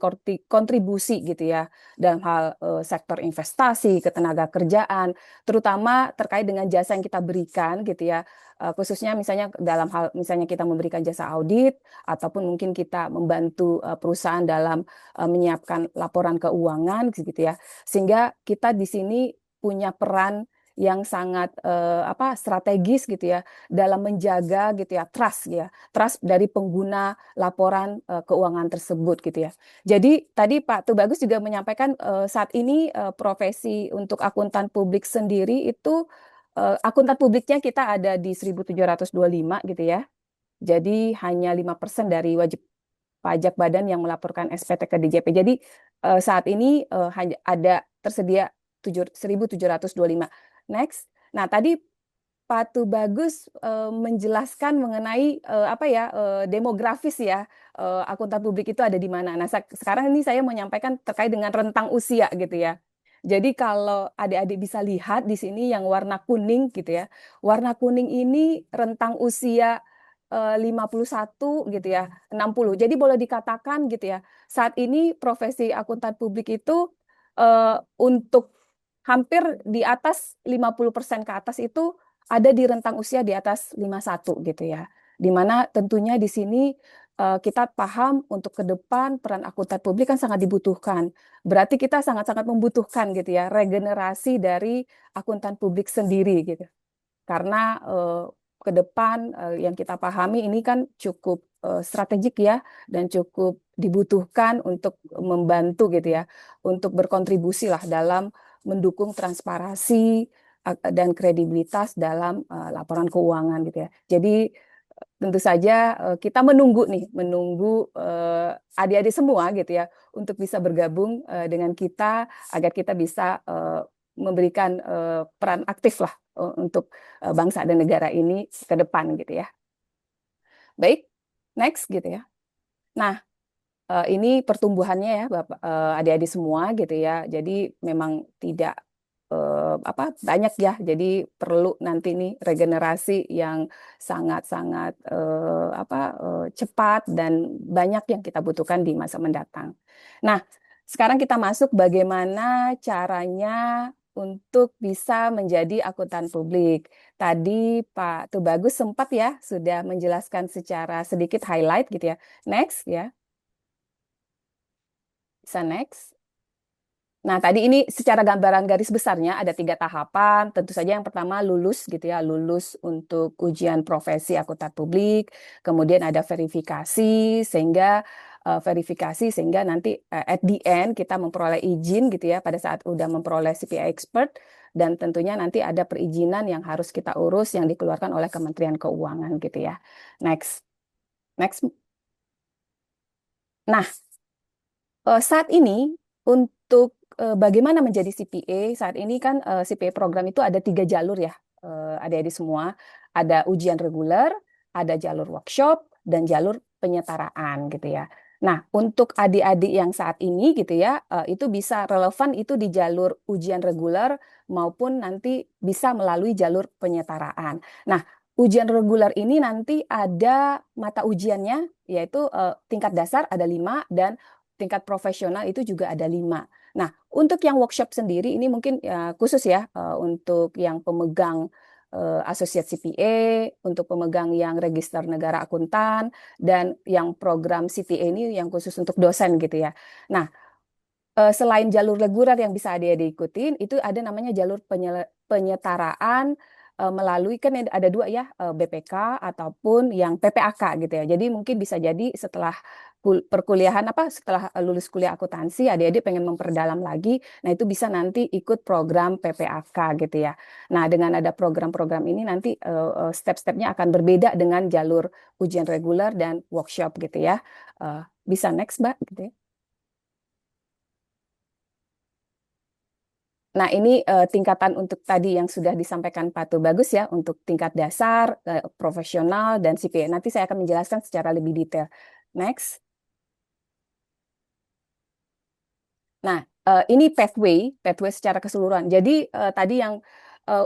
kontribusi gitu ya dalam hal sektor investasi, ketenaga kerjaan, terutama terkait dengan jasa yang kita berikan gitu ya. Khususnya misalnya dalam hal misalnya kita memberikan jasa audit ataupun mungkin kita membantu perusahaan dalam menyiapkan laporan keuangan gitu ya. Sehingga kita di sini punya peran yang sangat strategis gitu ya dalam menjaga gitu ya trust dari pengguna laporan keuangan tersebut gitu ya. Jadi tadi Pak Tubagus juga menyampaikan saat ini profesi untuk akuntan publik sendiri itu akuntan publiknya kita ada di 1725 gitu ya. Jadi hanya 5% dari wajib pajak badan yang melaporkan SPT ke DJP. Jadi saat ini hanya ada tersedia 1725. Next. Nah, tadi Pak Tubagus menjelaskan mengenai demografis ya akuntan publik itu ada di mana. Nah, sekarang ini saya menyampaikan terkait dengan rentang usia gitu ya. Jadi kalau adik-adik bisa lihat di sini yang warna kuning gitu ya. Warna kuning ini rentang usia 51 gitu ya, 60. Jadi boleh dikatakan gitu ya, saat ini profesi akuntan publik itu untuk hampir di atas 50% ke atas itu ada di rentang usia di atas 51 gitu ya. Di mana tentunya di sini kita paham untuk ke depan peran akuntan publik kan sangat dibutuhkan. Berarti kita sangat-sangat membutuhkan gitu ya regenerasi dari akuntan publik sendiri gitu. Karena ke depan yang kita pahami ini kan cukup strategik ya dan cukup dibutuhkan untuk membantu gitu ya untuk berkontribusi lah dalam mendukung transparansi dan kredibilitas dalam laporan keuangan gitu ya. Jadi tentu saja kita menunggu adik-adik semua gitu ya untuk bisa bergabung dengan kita agar kita bisa memberikan peran aktif lah untuk bangsa dan negara ini ke depan gitu ya. Baik, next gitu ya. Nah, ini pertumbuhannya ya Bapak adik-adik semua gitu ya. Jadi memang tidak banyak ya. Jadi perlu nanti nih regenerasi yang sangat-sangat cepat dan banyak yang kita butuhkan di masa mendatang. Nah, sekarang kita masuk bagaimana caranya untuk bisa menjadi akuntan publik. Tadi Pak Tubagus sempat ya sudah menjelaskan secara sedikit highlight gitu ya. Next ya. Bisa next. Nah, tadi ini secara gambaran garis besarnya ada 3 tahapan. Tentu saja yang pertama lulus gitu ya, lulus untuk ujian profesi akuntan publik. Kemudian ada verifikasi sehingga nanti at the end kita memperoleh izin gitu ya pada saat udah memperoleh CPA expert dan tentunya nanti ada perizinan yang harus kita urus yang dikeluarkan oleh Kementerian Keuangan gitu ya. Next. Next. Nah, saat ini untuk bagaimana menjadi CPA, saat ini kan CPA program itu ada 3 jalur ya, adik-adik semua. Ada ujian reguler, ada jalur workshop, dan jalur penyetaraan gitu ya. Nah, untuk adik-adik yang saat ini gitu ya, itu bisa relevan itu di jalur ujian reguler maupun nanti bisa melalui jalur penyetaraan. Nah, ujian reguler ini nanti ada mata ujiannya, yaitu tingkat dasar ada 5 dan tingkat profesional itu juga ada 5. Nah, untuk yang workshop sendiri ini mungkin khusus ya untuk yang pemegang Associate CPA, untuk pemegang yang register negara akuntan, dan yang program CPA ini yang khusus untuk dosen gitu ya. Nah, selain jalur reguler yang bisa adik-adik ikutin, itu ada namanya jalur penyetaraan melalui kan ada 2 ya, BPK ataupun yang PPAK gitu ya. Jadi mungkin bisa jadi setelah perkuliahan setelah lulus kuliah akuntansi adik-adik pengen memperdalam lagi, nah itu bisa nanti ikut program PPAK gitu ya. Nah, dengan ada program-program ini nanti step-stepnya akan berbeda dengan jalur ujian reguler dan workshop gitu ya. Bisa next, Mbak gitu ya. Nah, ini tingkatan untuk tadi yang sudah disampaikan Pak Tubagus ya, untuk tingkat dasar, profesional, dan CPA. Nanti saya akan menjelaskan secara lebih detail. Next. Nah, ini pathway secara keseluruhan. Jadi tadi yang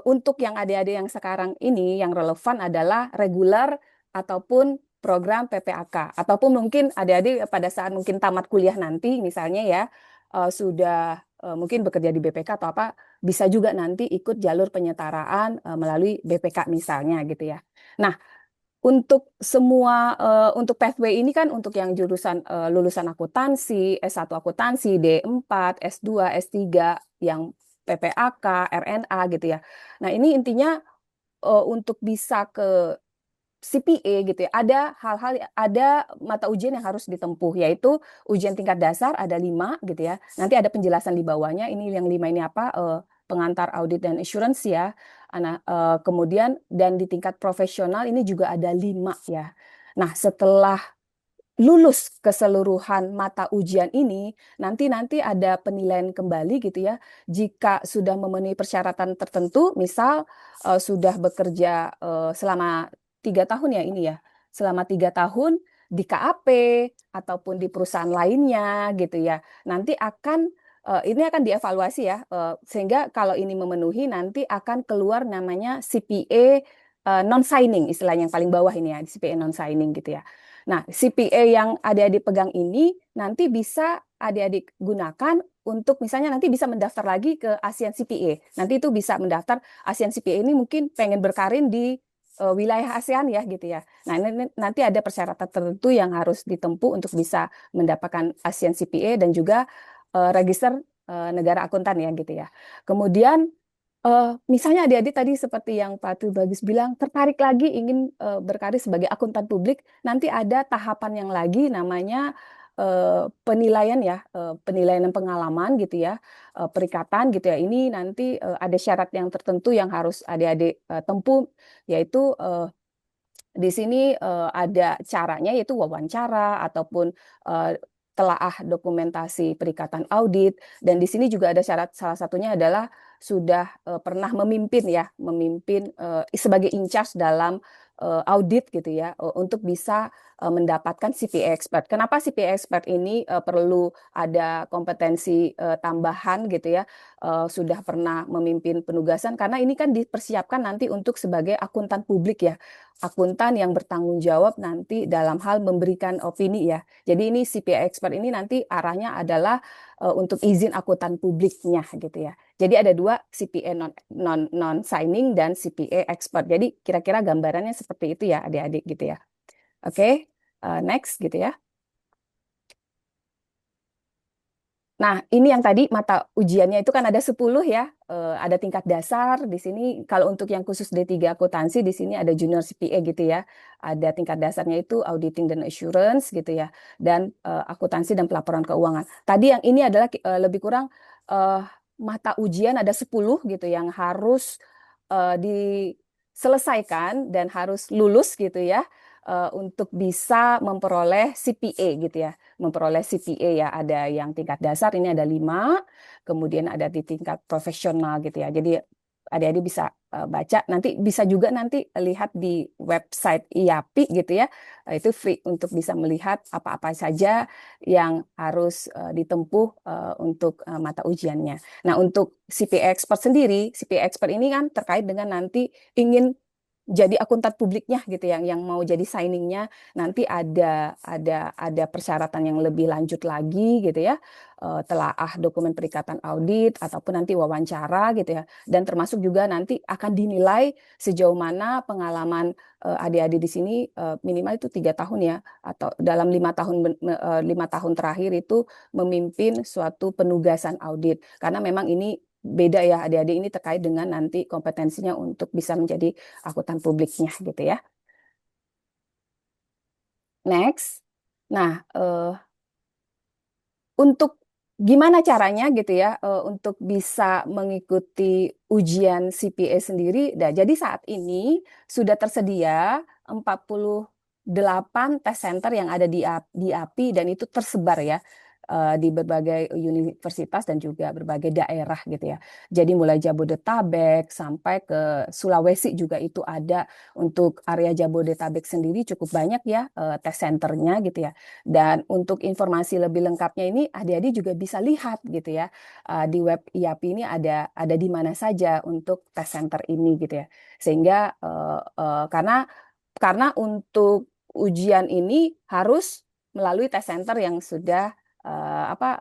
untuk yang adik-adik yang sekarang ini yang relevan adalah regular ataupun program PPAK, ataupun mungkin adik-adik pada saat mungkin tamat kuliah nanti misalnya ya sudah mungkin bekerja di BPK atau apa, bisa juga nanti ikut jalur penyetaraan melalui BPK misalnya gitu ya. Nah, untuk semua untuk pathway ini kan untuk yang jurusan lulusan akuntansi, S1 akuntansi, D4, S2, S3 yang PPAK, RNA gitu ya. Nah, ini intinya untuk bisa ke CPA gitu ya, ada mata ujian yang harus ditempuh, yaitu ujian tingkat dasar ada 5 gitu ya. Nanti ada penjelasan di bawahnya, ini yang 5 ini apa, pengantar audit dan assurance ya. Kemudian dan di tingkat profesional ini juga ada 5 ya. Nah, setelah lulus keseluruhan mata ujian ini, nanti ada penilaian kembali gitu ya. Jika sudah memenuhi persyaratan tertentu, misal sudah bekerja selama 3 tahun ya ini ya, selama 3 tahun di KAP ataupun di perusahaan lainnya gitu ya. Nanti ini akan dievaluasi ya, sehingga kalau ini memenuhi nanti akan keluar namanya CPA non-signing, istilahnya yang paling bawah ini ya, CPA non-signing gitu ya. Nah, CPA yang adik-adik pegang ini nanti bisa adik-adik gunakan untuk misalnya nanti bisa mendaftar lagi ke ASEAN CPA. Nanti itu bisa mendaftar ASEAN CPA ini mungkin pengen berkarir di wilayah ASEAN ya gitu ya. Nah, ini nanti ada persyaratan tertentu yang harus ditempuh untuk bisa mendapatkan ASEAN CPA dan juga register negara akuntan ya gitu ya. Kemudian misalnya adik-adik tadi seperti yang Pak Tu Bagus bilang, tertarik lagi ingin berkarir sebagai akuntan publik, nanti ada tahapan yang lagi namanya penilaian ya, penilaian pengalaman gitu ya, perikatan gitu ya. Ini nanti ada syarat yang tertentu yang harus adik-adik tempuh, yaitu di sini ada caranya yaitu wawancara ataupun telaah dokumentasi perikatan audit, dan di sini juga ada syarat, salah satunya adalah sudah pernah memimpin ya, sebagai in charge dalam audit gitu ya, untuk bisa mendapatkan CPA expert. Kenapa CPA expert ini perlu ada kompetensi tambahan gitu ya, sudah pernah memimpin penugasan, karena ini kan dipersiapkan nanti untuk sebagai akuntan publik ya, akuntan yang bertanggung jawab nanti dalam hal memberikan opini ya. Jadi ini CPA expert ini nanti arahnya adalah untuk izin akuntan publiknya gitu ya. Jadi ada 2, CPA non signing dan CPA expert. Jadi kira-kira gambarannya seperti itu ya adik-adik gitu ya. Oke, next gitu ya. Nah, ini yang tadi mata ujiannya itu kan ada 10 ya, ada tingkat dasar di sini. Kalau untuk yang khusus D3 akuntansi di sini ada junior CPA gitu ya. Ada tingkat dasarnya itu auditing dan assurance gitu ya, dan akuntansi dan pelaporan keuangan. Tadi yang ini adalah lebih kurang mata ujian ada 10 gitu yang harus diselesaikan dan harus lulus gitu ya, untuk bisa memperoleh CPA gitu ya. Memperoleh CPA ya, ada yang tingkat dasar ini ada 5, kemudian ada di tingkat profesional gitu ya. Jadi adik-adik bisa baca, nanti bisa juga nanti lihat di website IAPI gitu ya, itu free untuk bisa melihat apa-apa saja yang harus ditempuh untuk mata ujiannya. Nah, untuk CPA expert sendiri, CPA expert ini kan terkait dengan nanti ingin jadi akuntan publiknya gitu yang mau jadi signingnya, nanti ada persyaratan yang lebih lanjut lagi gitu ya, telaah dokumen perikatan audit ataupun nanti wawancara gitu ya, dan termasuk juga nanti akan dinilai sejauh mana pengalaman adik-adik di sini, minimal itu 3 tahun ya, atau dalam 5 tahun terakhir itu memimpin suatu penugasan audit, karena memang ini beda ya adik-adik, ini terkait dengan nanti kompetensinya untuk bisa menjadi akuntan publiknya gitu ya. Next. Nah, untuk gimana caranya gitu ya, untuk bisa mengikuti ujian CPA sendiri. Nah, jadi saat ini sudah tersedia 48 tes center yang ada di API, dan itu tersebar ya di berbagai universitas dan juga berbagai daerah gitu ya. Jadi mulai Jabodetabek sampai ke Sulawesi juga itu ada. Untuk area Jabodetabek sendiri cukup banyak ya tes centernya gitu ya. Dan untuk informasi lebih lengkapnya ini adik-adik juga bisa lihat gitu ya, di web IAPI ini ada di mana saja untuk tes center ini gitu ya. Sehingga karena karena untuk ujian ini harus melalui tes center yang sudah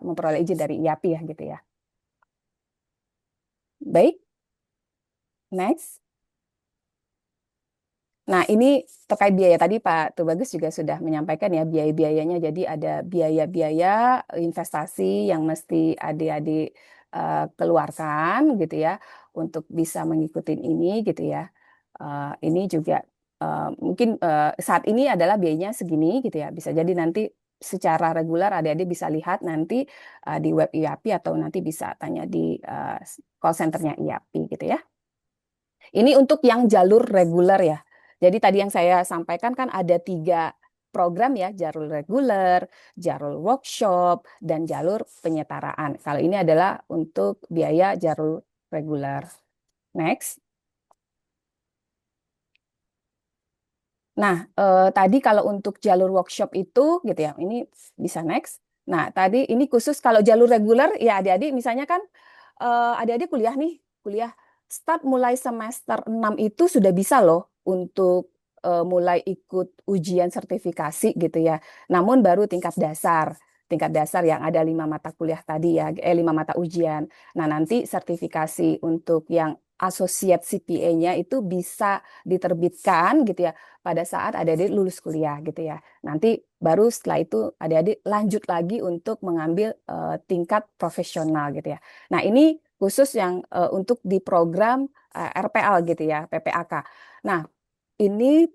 memperoleh izin dari IAPI ya gitu ya. Baik, next. Nah, ini terkait biaya tadi Pak Tubagus juga sudah menyampaikan ya biaya-biayanya. Jadi ada biaya-biaya investasi yang mesti adik-adik keluarkan gitu ya untuk bisa mengikuti ini gitu ya. Ini juga mungkin saat ini adalah biayanya segini gitu ya. Bisa jadi nanti secara reguler adik-adik bisa lihat nanti di web IAPI atau nanti bisa tanya di call centernya IAPI gitu ya. Ini untuk yang jalur reguler ya. Jadi tadi yang saya sampaikan kan ada 3 program ya, jalur reguler, jalur workshop, dan jalur penyetaraan. Kalau ini adalah untuk biaya jalur reguler. Next. Nah, tadi kalau untuk jalur workshop itu gitu ya, ini bisa next. Nah, tadi ini khusus kalau jalur reguler ya adik-adik misalnya kan adik-adik kuliah nih, kuliah start mulai semester 6 itu sudah bisa loh untuk mulai ikut ujian sertifikasi gitu ya. Namun baru tingkat dasar yang ada 5 mata kuliah tadi ya, 5 mata ujian. Nah, nanti sertifikasi untuk yang associate CPA-nya itu bisa diterbitkan gitu ya pada saat adik-adik lulus kuliah gitu ya. Nanti baru setelah itu adik-adik lanjut lagi untuk mengambil tingkat profesional gitu ya. Nah, ini khusus yang untuk di program RPL gitu ya, PPAK. Nah, ini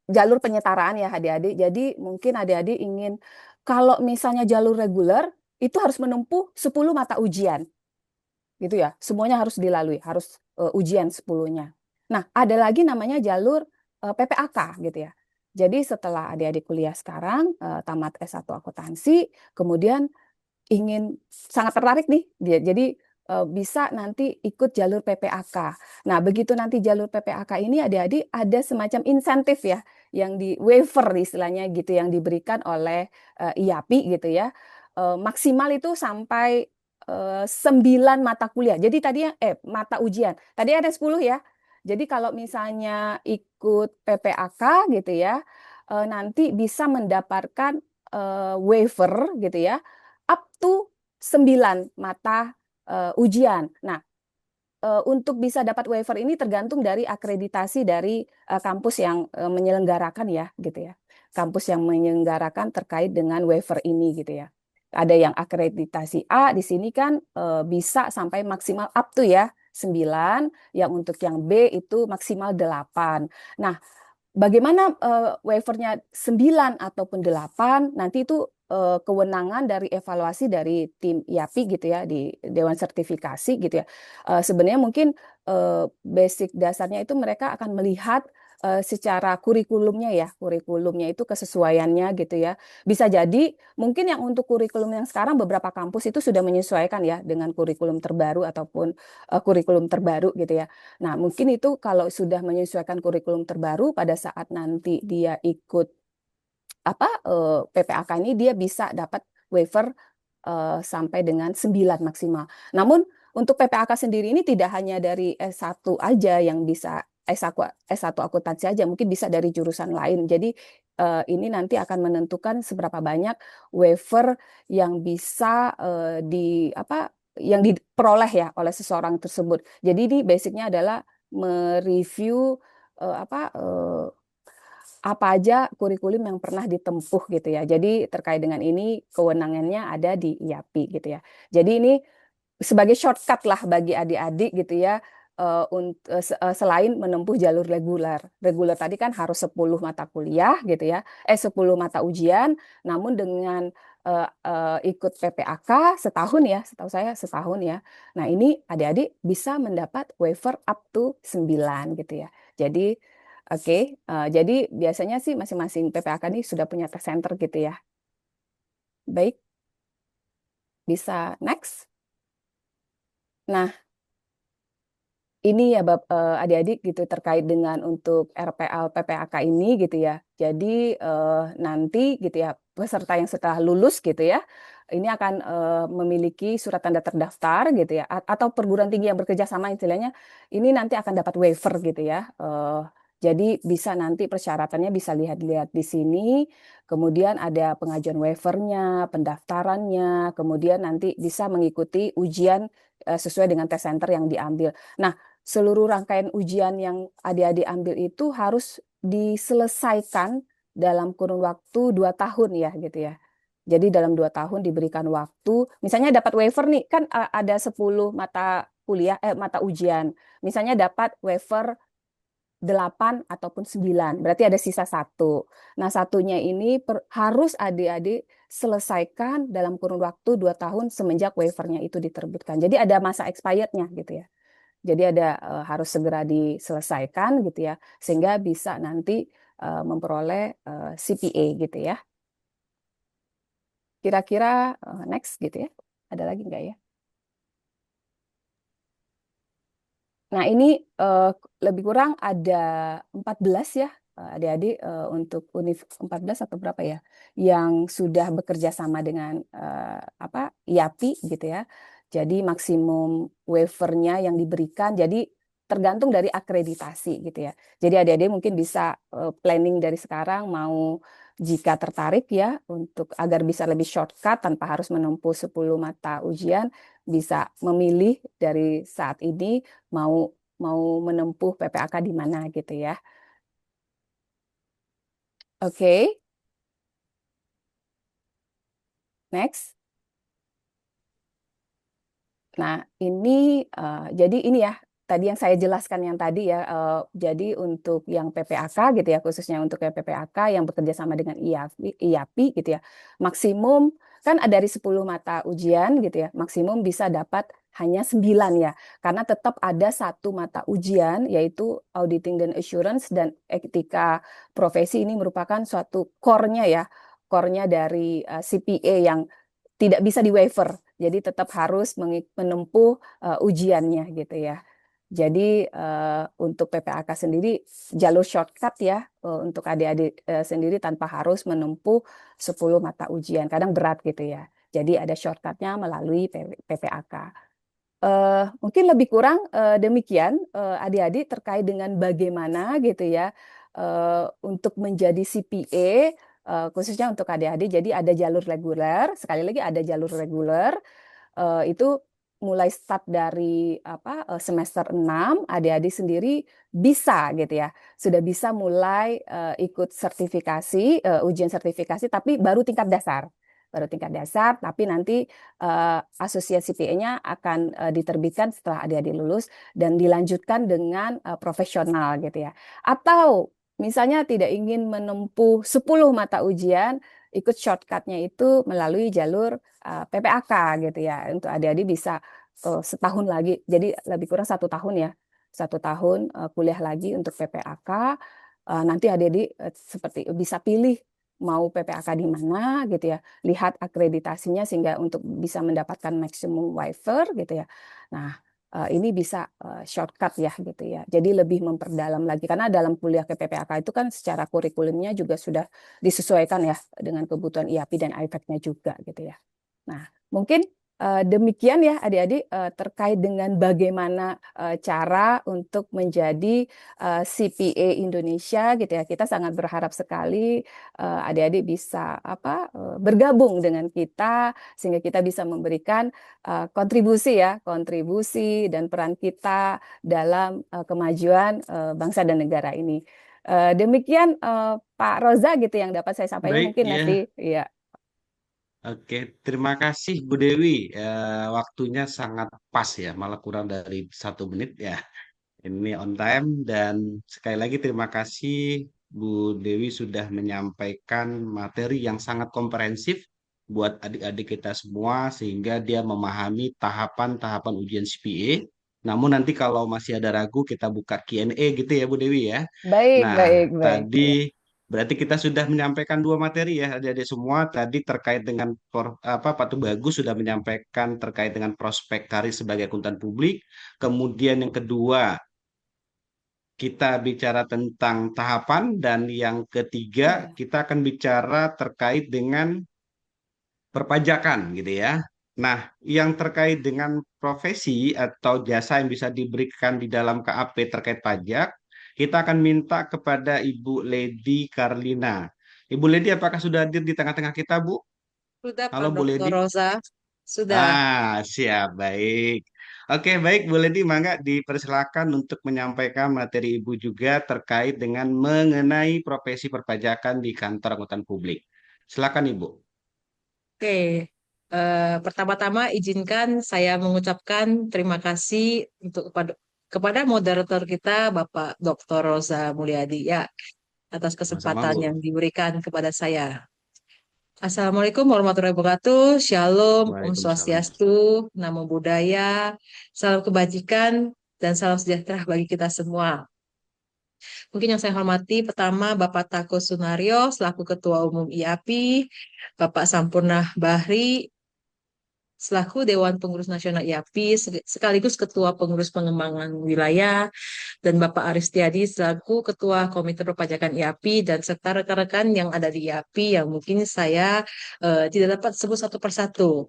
jalur penyetaraan ya adik-adik. Jadi mungkin adik-adik ingin kalau misalnya jalur reguler itu harus menempuh 10 mata ujian. Gitu ya. Semuanya harus dilalui, harus ujian 10-nya. Nah, ada lagi namanya jalur PPAK gitu ya. Jadi setelah adik-adik kuliah sekarang tamat S1 akuntansi, kemudian ingin sangat tertarik nih dia. Jadi bisa nanti ikut jalur PPAK. Nah, begitu nanti jalur PPAK ini adik-adik ada semacam insentif ya yang di waiver istilahnya gitu yang diberikan oleh IAPI gitu ya. Maksimal itu sampai 9 mata kuliah. Jadi tadi mata ujian. Tadi ada 10 ya. Jadi kalau misalnya ikut PPAK gitu ya, nanti bisa mendapatkan waiver gitu ya up to 9 mata ujian. Nah, untuk bisa dapat waiver ini tergantung dari akreditasi dari kampus yang menyelenggarakan ya, gitu ya. Kampus yang menyelenggarakan terkait dengan waiver ini gitu ya. Ada yang akreditasi A di sini kan bisa sampai maksimal up to ya 9, yang untuk yang B itu maksimal 8. Nah, bagaimana waivernya 9 ataupun 8 nanti itu kewenangan dari evaluasi dari tim IAPI gitu ya di Dewan Sertifikasi gitu ya. Sebenarnya mungkin basic dasarnya itu mereka akan melihat secara kurikulumnya ya, kurikulumnya itu kesesuaiannya gitu ya. Bisa jadi mungkin yang untuk kurikulum yang sekarang beberapa kampus itu sudah menyesuaikan ya dengan kurikulum terbaru ataupun kurikulum terbaru gitu ya. Nah, mungkin itu kalau sudah menyesuaikan kurikulum terbaru pada saat nanti dia ikut PPAK ini dia bisa dapat waiver sampai dengan 9 maksimal. Namun untuk PPAK sendiri ini tidak hanya dari S1 aja yang bisa S1 akuntansi aja, mungkin bisa dari jurusan lain. Jadi ini nanti akan menentukan seberapa banyak waiver yang bisa yang diperoleh ya oleh seseorang tersebut. Jadi ini basicnya adalah mereview apa aja kurikulum yang pernah ditempuh gitu ya. Jadi terkait dengan ini kewenangannya ada di IAPI gitu ya. Jadi ini sebagai shortcut lah bagi adik-adik gitu ya selain menempuh jalur reguler. Reguler tadi kan harus 10 mata kuliah gitu ya. 10 mata ujian, namun dengan ikut PPAK setahun ya, setahu saya setahun ya. Nah, ini adik-adik bisa mendapat waiver up to 9 gitu ya. Jadi oke, jadi biasanya sih masing-masing PPAK ini sudah punya tes center gitu ya. Baik, bisa next. Nah, ini ya adik-adik gitu terkait dengan untuk RPL PPAK ini gitu ya. Jadi nanti gitu ya peserta yang setelah lulus gitu ya, ini akan memiliki surat tanda terdaftar gitu ya, atau perguruan tinggi yang bekerja sama istilahnya, ini nanti akan dapat waiver gitu ya. Jadi bisa nanti persyaratannya bisa lihat-lihat di sini, kemudian ada pengajuan waivernya, pendaftarannya, kemudian nanti bisa mengikuti ujian sesuai dengan tes center yang diambil. Nah, seluruh rangkaian ujian yang adik-adik ambil itu harus diselesaikan dalam kurun waktu 2 tahun ya gitu ya. Jadi dalam 2 tahun diberikan waktu, misalnya dapat waiver nih, kan ada 10 mata kuliah, mata ujian. Misalnya dapat waiver 8 ataupun 9, berarti ada sisa 1. Nah, satunya ini harus adik-adik selesaikan dalam kurun waktu 2 tahun semenjak waivernya itu diterbitkan. Jadi ada masa expirednya gitu ya. Jadi ada harus segera diselesaikan gitu ya, sehingga bisa nanti memperoleh CPA gitu ya. Kira-kira next gitu ya. Ada lagi nggak ya? Nah, ini lebih kurang ada 14 ya, adik-adik untuk univ 14 atau berapa ya, yang sudah bekerja sama dengan IAPI gitu ya. Jadi maksimum waiver-nya yang diberikan, jadi tergantung dari akreditasi gitu ya. Jadi adik-adik mungkin bisa planning dari sekarang mau jika tertarik ya untuk agar bisa lebih shortcut tanpa harus menempuh 10 mata ujian, bisa memilih dari saat ini mau menempuh PPAK di mana gitu ya. Oke. Next. Nah, ini jadi ini ya, tadi yang saya jelaskan yang tadi ya, jadi untuk yang PPAK gitu ya, khususnya untuk yang PPAK yang bekerja sama dengan IAPI gitu ya, maksimum kan dari 10 mata ujian gitu ya, maksimum bisa dapat hanya 9 ya, karena tetap ada 1 mata ujian yaitu auditing dan assurance dan etika profesi. Ini merupakan suatu core-nya ya, core-nya dari CPA yang tidak bisa di waiver. Jadi tetap harus menempuh ujiannya gitu ya. Jadi untuk PPAK sendiri jalur shortcut ya untuk adik-adik sendiri tanpa harus menempuh 10 mata ujian. Kadang berat gitu ya. Jadi ada shortcutnya melalui PPAK. Mungkin lebih kurang demikian adik-adik terkait dengan bagaimana gitu ya untuk menjadi CPA khususnya untuk adik-adik. Jadi ada jalur reguler, sekali lagi ada jalur reguler itu mulai start dari semester 6 adik-adik sendiri bisa gitu ya. Sudah bisa mulai ikut sertifikasi, ujian sertifikasi tapi baru tingkat dasar. Baru tingkat dasar, tapi nanti asosiasi CPA-nya akan diterbitkan setelah adik-adik lulus dan dilanjutkan dengan profesional gitu ya. Atau misalnya tidak ingin menempuh 10 mata ujian, ikut shortcut-nya itu melalui jalur PPAK gitu ya. Untuk adik-adik bisa setahun lagi, jadi lebih kurang 1 tahun ya. 1 tahun kuliah lagi untuk PPAK. Nanti adik-adik seperti bisa pilih mau PPAK di mana gitu ya. Lihat akreditasinya sehingga untuk bisa mendapatkan maksimum waiver gitu ya. Nah, ini bisa shortcut ya gitu ya. Jadi lebih memperdalam lagi karena dalam kuliah ke PPAK itu kan secara kurikulumnya juga sudah disesuaikan ya dengan kebutuhan IAPI dan IPAC-nya juga gitu ya. Nah, mungkin demikian ya adik-adik terkait dengan bagaimana cara untuk menjadi CPA Indonesia gitu ya. Kita sangat berharap sekali adik-adik bisa bergabung dengan kita sehingga kita bisa memberikan kontribusi ya, kontribusi dan peran kita dalam kemajuan bangsa dan negara ini. Demikian Pak Roza gitu yang dapat saya sampaikan, Baik mungkin ya. nanti ya. Oke, terima kasih Bu Dewi. Waktunya sangat pas ya, malah kurang dari 1 menit ya. Ini on time dan sekali lagi terima kasih Bu Dewi sudah menyampaikan materi yang sangat komprehensif buat adik-adik kita semua sehingga dia memahami tahapan-tahapan ujian CPA. Namun nanti kalau masih ada ragu kita buka Q&A gitu ya Bu Dewi ya. Baik, Nah, baik, baik. tadi Ya. berarti kita sudah menyampaikan 2 materi ya adik-adik semua. Tadi terkait dengan Pak Tubagus sudah menyampaikan terkait dengan prospek karir sebagai akuntan publik. Kemudian yang kedua kita bicara tentang tahapan dan yang ketiga Ya. kita akan bicara terkait dengan perpajakan gitu ya. Nah, yang terkait dengan profesi atau jasa yang bisa diberikan di dalam KAP terkait pajak Kita akan minta kepada Ibu Lady Karlina. Ibu Lady, apakah sudah hadir di tengah-tengah kita, Bu? Sudah Halo, Pak Bu Dr. Lady. Rosa, sudah. Siap, baik. Oke, baik, Bu Lady, mangga dipersilakan untuk menyampaikan materi Ibu juga terkait dengan mengenai profesi perpajakan di kantor akuntan publik. Silakan, Ibu. Oke, pertama-tama izinkan saya mengucapkan terima kasih untuk kepada moderator kita Bapak Dr. Rosa Mulyadi ya atas Sama-sama, kesempatan Bu. yang diberikan kepada saya. Assalamualaikum warahmatullahi wabarakatuh. Shalom, Om Waalaikumsalam. Swastiastu, Namo Buddhaya, salam kebajikan dan salam sejahtera bagi kita semua. Mungkin yang saya hormati pertama Bapak Tako Sunaryo selaku Ketua Umum IAPI, Bapak Sampurna Bahri selaku Dewan Pengurus Nasional IAPI sekaligus Ketua Pengurus Pengembangan Wilayah dan Bapak Aristiadi selaku Ketua Komite Perpajakan IAPI dan serta rekan-rekan yang ada di IAPI yang mungkin saya tidak dapat sebut satu persatu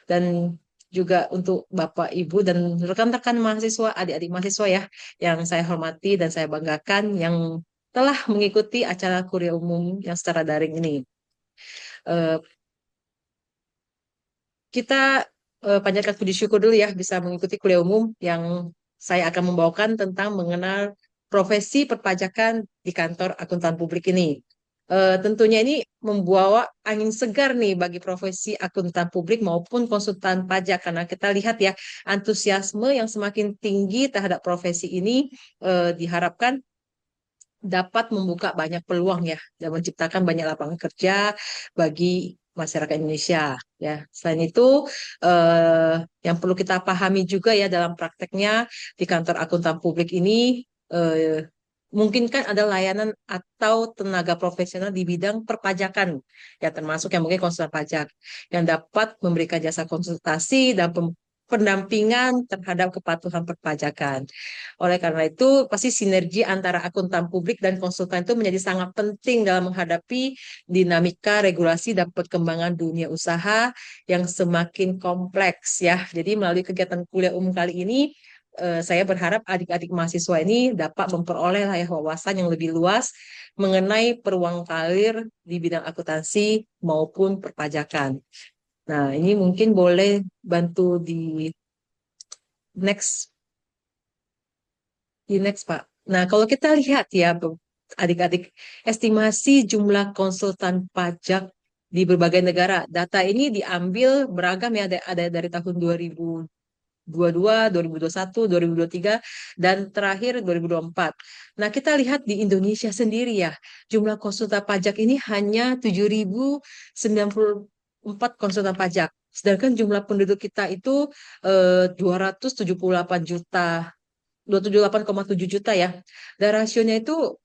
dan juga untuk Bapak, Ibu, dan rekan-rekan mahasiswa, adik-adik mahasiswa ya, yang saya hormati dan saya banggakan yang telah mengikuti acara kuliah umum yang secara daring ini. Eh, kita panjatkan puji syukur dulu ya bisa mengikuti kuliah umum yang saya akan membawakan tentang mengenal profesi perpajakan di kantor akuntan publik ini. Tentunya ini membawa angin segar nih bagi profesi akuntan publik maupun konsultan pajak karena kita lihat ya antusiasme yang semakin tinggi terhadap profesi ini diharapkan dapat membuka banyak peluang ya dan menciptakan banyak lapangan kerja bagi masyarakat Indonesia ya. Selain itu yang perlu kita pahami juga ya dalam prakteknya di kantor akuntan publik ini eh, mungkin kan ada layanan atau tenaga profesional di bidang perpajakan ya termasuk yang mungkin konsultan pajak yang dapat memberikan jasa konsultasi dan pendampingan terhadap kepatuhan perpajakan. Oleh karena itu, pasti sinergi antara akuntan publik dan konsultan itu menjadi sangat penting dalam menghadapi dinamika regulasi dan perkembangan dunia usaha yang semakin kompleks ya. Jadi melalui kegiatan kuliah umum kali ini, saya berharap adik-adik mahasiswa ini dapat memperoleh wawasan yang lebih luas mengenai peluang karir di bidang akuntansi maupun perpajakan. Nah, ini mungkin boleh bantu next next Pak. Nah, kalau kita lihat ya adik-adik estimasi jumlah konsultan pajak di berbagai negara. Data ini diambil beragam ya ada dari tahun 2022, 2021, 2023 dan terakhir 2024. Nah, kita lihat di Indonesia sendiri ya, jumlah konsultan pajak ini hanya 7.094 konsultan pajak. Sedangkan jumlah penduduk kita itu 278 juta 28,7 juta ya. Dan rasionya itu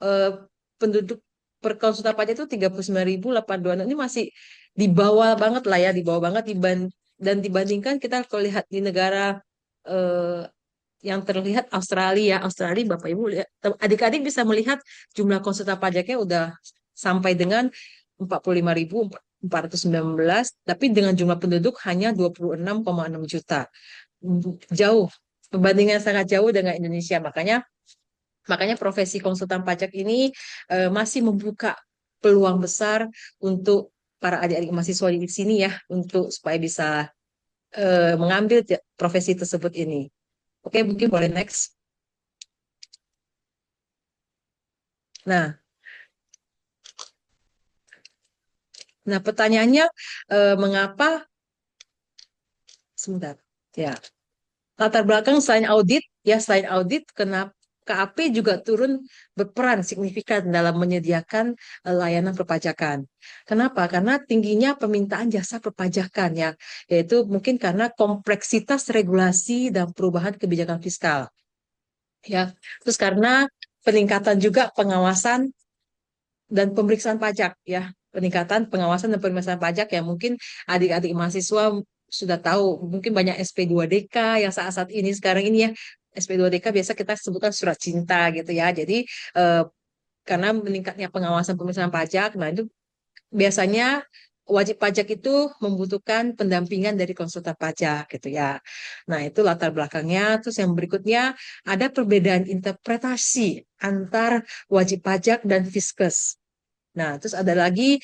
penduduk per konsultan pajak itu 39.826 ini masih di bawah banget lah ya, di bawah banget dan dibandingkan kita kalau lihat di negara eh, yang terlihat Australia, Australia Bapak Ibu lihat adik-adik bisa melihat jumlah konsultan pajaknya udah sampai dengan 45.419 tapi dengan jumlah penduduk hanya 26,6 juta. Jauh perbandingan sangat jauh dengan Indonesia. Makanya profesi konsultan pajak ini masih membuka peluang besar untuk para adik-adik mahasiswa di sini ya untuk supaya bisa mengambil profesi tersebut ini. Oke, mungkin boleh next. Nah, pertanyaannya mengapa sebentar ya latar belakang selain audit, kenapa KAP juga turun berperan signifikan dalam menyediakan layanan perpajakan. Kenapa? Karena tingginya permintaan jasa perpajakan ya, yaitu mungkin karena kompleksitas regulasi dan perubahan kebijakan fiskal. Ya, terus karena peningkatan juga pengawasan dan pemeriksaan pajak ya, peningkatan pengawasan dan pemeriksaan pajak yang mungkin adik-adik mahasiswa sudah tahu, mungkin banyak SP2DK yang saat-saat ini sekarang ini ya, SP2DK biasa kita sebutkan surat cinta gitu ya. Jadi karena meningkatnya pengawasan pemeriksaan pajak, nah itu biasanya wajib pajak itu membutuhkan pendampingan dari konsultan pajak gitu ya. Nah, itu latar belakangnya. Terus yang berikutnya ada perbedaan interpretasi antar wajib pajak dan Fiskus. Nah, terus ada lagi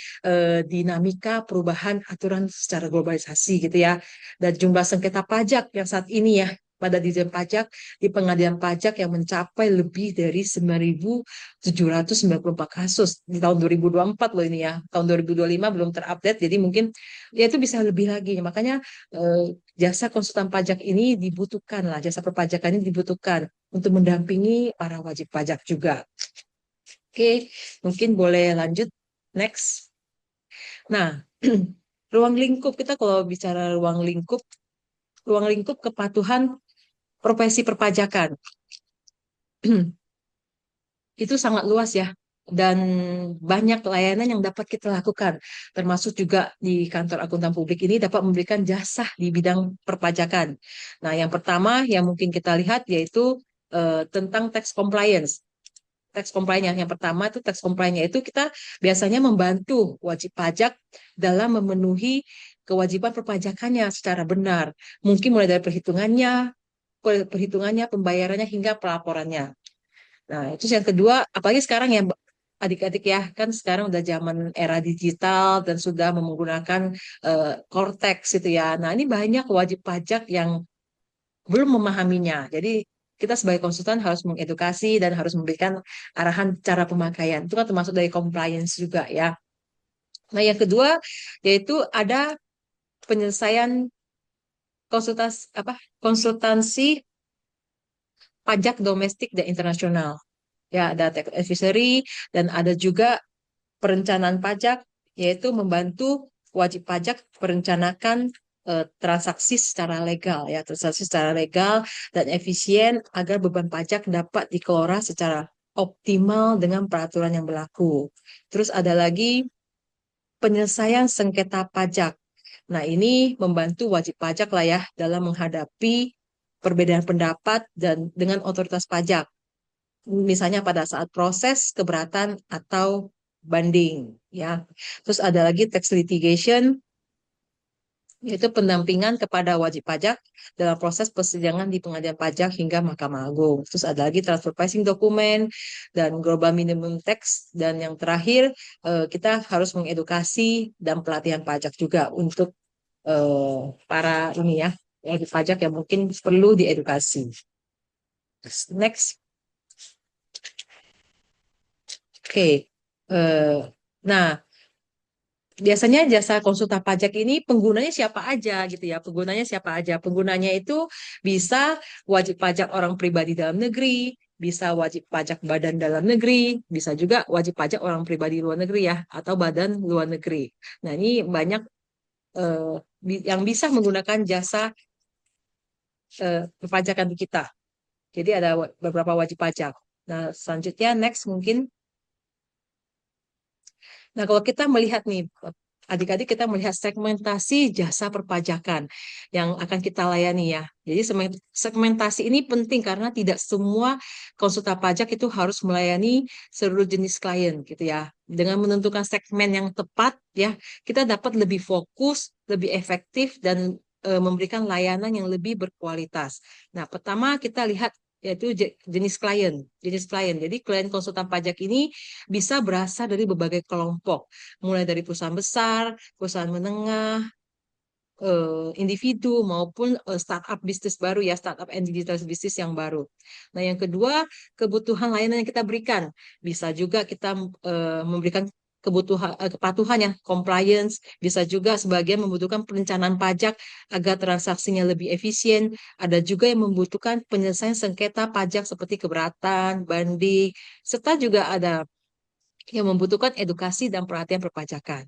dinamika perubahan aturan secara globalisasi gitu ya. Dan jumlah sengketa pajak yang saat ini ya pada Ditjen Pajak di pengadilan pajak yang mencapai lebih dari 9.794 kasus di tahun 2024 loh ini ya. Tahun 2025 belum terupdate, jadi mungkin ya itu bisa lebih lagi. Makanya jasa konsultan pajak ini dibutuhkan lah, jasa perpajakan ini dibutuhkan untuk mendampingi para wajib pajak juga. Oke, mungkin boleh lanjut. Next. Nah, ruang lingkup kita kalau bicara ruang lingkup kepatuhan profesi perpajakan itu sangat luas ya, dan banyak layanan yang dapat kita lakukan, termasuk juga di kantor akuntan publik ini dapat memberikan jasa di bidang perpajakan. Nah, yang pertama yang mungkin kita lihat yaitu tentang tax compliance. Tax compliance yang pertama itu tax compliance itu kita biasanya membantu wajib pajak dalam memenuhi kewajiban perpajakannya secara benar. Mungkin mulai dari perhitungannya, pembayarannya hingga pelaporannya. Nah, itu yang kedua, apalagi sekarang ya adik-adik ya, kan sekarang udah zaman era digital dan sudah menggunakan Cortex itu ya. Nah, ini banyak wajib pajak yang belum memahaminya. Jadi kita sebagai konsultan harus mengedukasi dan harus memberikan arahan cara pemakaian. Itu kan termasuk dari compliance juga ya. Nah, yang kedua yaitu ada penyelesaian konsultansi pajak domestik dan internasional. Ya, ada tax advisory dan ada juga perencanaan pajak, yaitu membantu wajib pajak merencanakan transaksi secara legal ya, transaksi secara legal dan efisien agar beban pajak dapat dikelola secara optimal dengan peraturan yang berlaku. Terus ada lagi penyelesaian sengketa pajak. Nah, ini membantu wajib pajak lah ya dalam menghadapi perbedaan pendapat dan dengan otoritas pajak. Misalnya pada saat proses keberatan atau banding ya. Terus ada lagi tax litigation, yaitu pendampingan kepada wajib pajak dalam proses persidangan di pengadilan pajak hingga Mahkamah Agung. Terus ada lagi transfer pricing dokumen dan global minimum tax, dan yang terakhir kita harus mengedukasi dan pelatihan pajak juga untuk para ini ya wajib pajak yang mungkin perlu diedukasi. Next. Oke. Nah, biasanya jasa konsultan pajak ini penggunanya siapa aja gitu ya. Penggunanya siapa aja? Penggunanya itu bisa wajib pajak orang pribadi dalam negeri, bisa wajib pajak badan dalam negeri, bisa juga wajib pajak orang pribadi luar negeri ya, atau badan luar negeri. Nah, ini banyak yang bisa menggunakan jasa perpajakan di kita. Jadi ada beberapa wajib pajak. Nah, selanjutnya next mungkin. Nah, kalau kita melihat nih, adik-adik kita melihat segmentasi jasa perpajakan yang akan kita layani ya. Jadi segmentasi ini penting karena tidak semua konsultan pajak itu harus melayani seluruh jenis klien gitu ya. Dengan menentukan segmen yang tepat ya, kita dapat lebih fokus, lebih efektif dan memberikan layanan yang lebih berkualitas. Nah, pertama kita lihat yaitu jenis klien. Jadi klien konsultan pajak ini bisa berasal dari berbagai kelompok, mulai dari perusahaan besar, perusahaan menengah, individu maupun startup bisnis baru ya, startup and digital bisnis yang baru. Nah, yang kedua, kebutuhan layanan yang kita berikan. Bisa juga kita memberikan kepatuhan ya, compliance, bisa juga sebagian membutuhkan perencanaan pajak agar transaksinya lebih efisien. Ada juga yang membutuhkan penyelesaian sengketa pajak seperti keberatan, banding, serta juga ada yang membutuhkan edukasi dan perhatian perpajakan.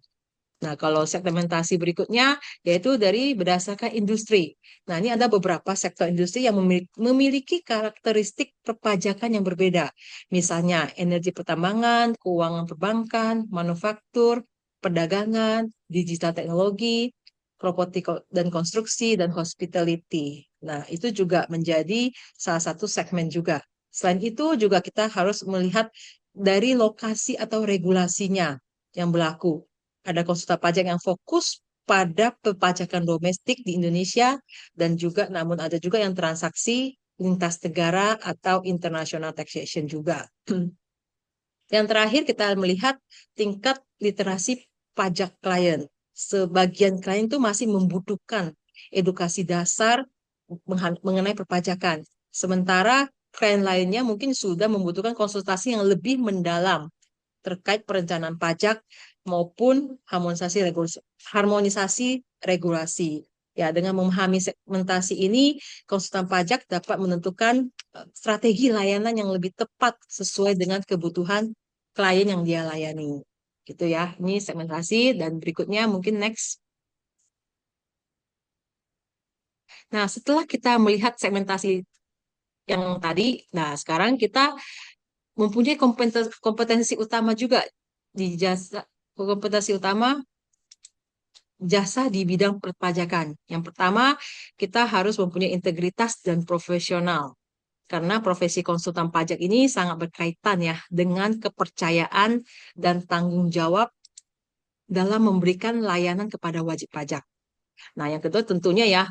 Nah, kalau segmentasi berikutnya yaitu dari berdasarkan industri. Nah, ini ada beberapa sektor industri yang memiliki karakteristik perpajakan yang berbeda. Misalnya energi pertambangan, keuangan perbankan, manufaktur, perdagangan, digital teknologi, properti dan konstruksi, dan hospitality. Nah, itu juga menjadi salah satu segmen juga. Selain itu juga kita harus melihat dari lokasi atau regulasinya yang berlaku. ada konsultan pajak yang fokus pada perpajakan domestik di Indonesia dan juga namun ada juga yang transaksi lintas negara atau international taxation juga. Yang terakhir kita melihat tingkat literasi pajak klien. Sebagian klien itu masih membutuhkan edukasi dasar mengenai perpajakan. Sementara klien lainnya mungkin sudah membutuhkan konsultasi yang lebih mendalam terkait perencanaan pajak maupun harmonisasi regulasi. Ya, dengan memahami segmentasi ini, konsultan pajak dapat menentukan strategi layanan yang lebih tepat sesuai dengan kebutuhan klien yang dia layani. Gitu ya. Ini segmentasi dan berikutnya mungkin next. Nah, setelah kita melihat segmentasi yang tadi, nah sekarang kita mempunyai kompetensi utama juga di jasa kompetensi utama jasa di bidang perpajakan. Yang pertama, kita harus mempunyai integritas dan profesional. Karena profesi konsultan pajak ini sangat berkaitan ya dengan kepercayaan dan tanggung jawab dalam memberikan layanan kepada wajib pajak. Nah, yang kedua tentunya ya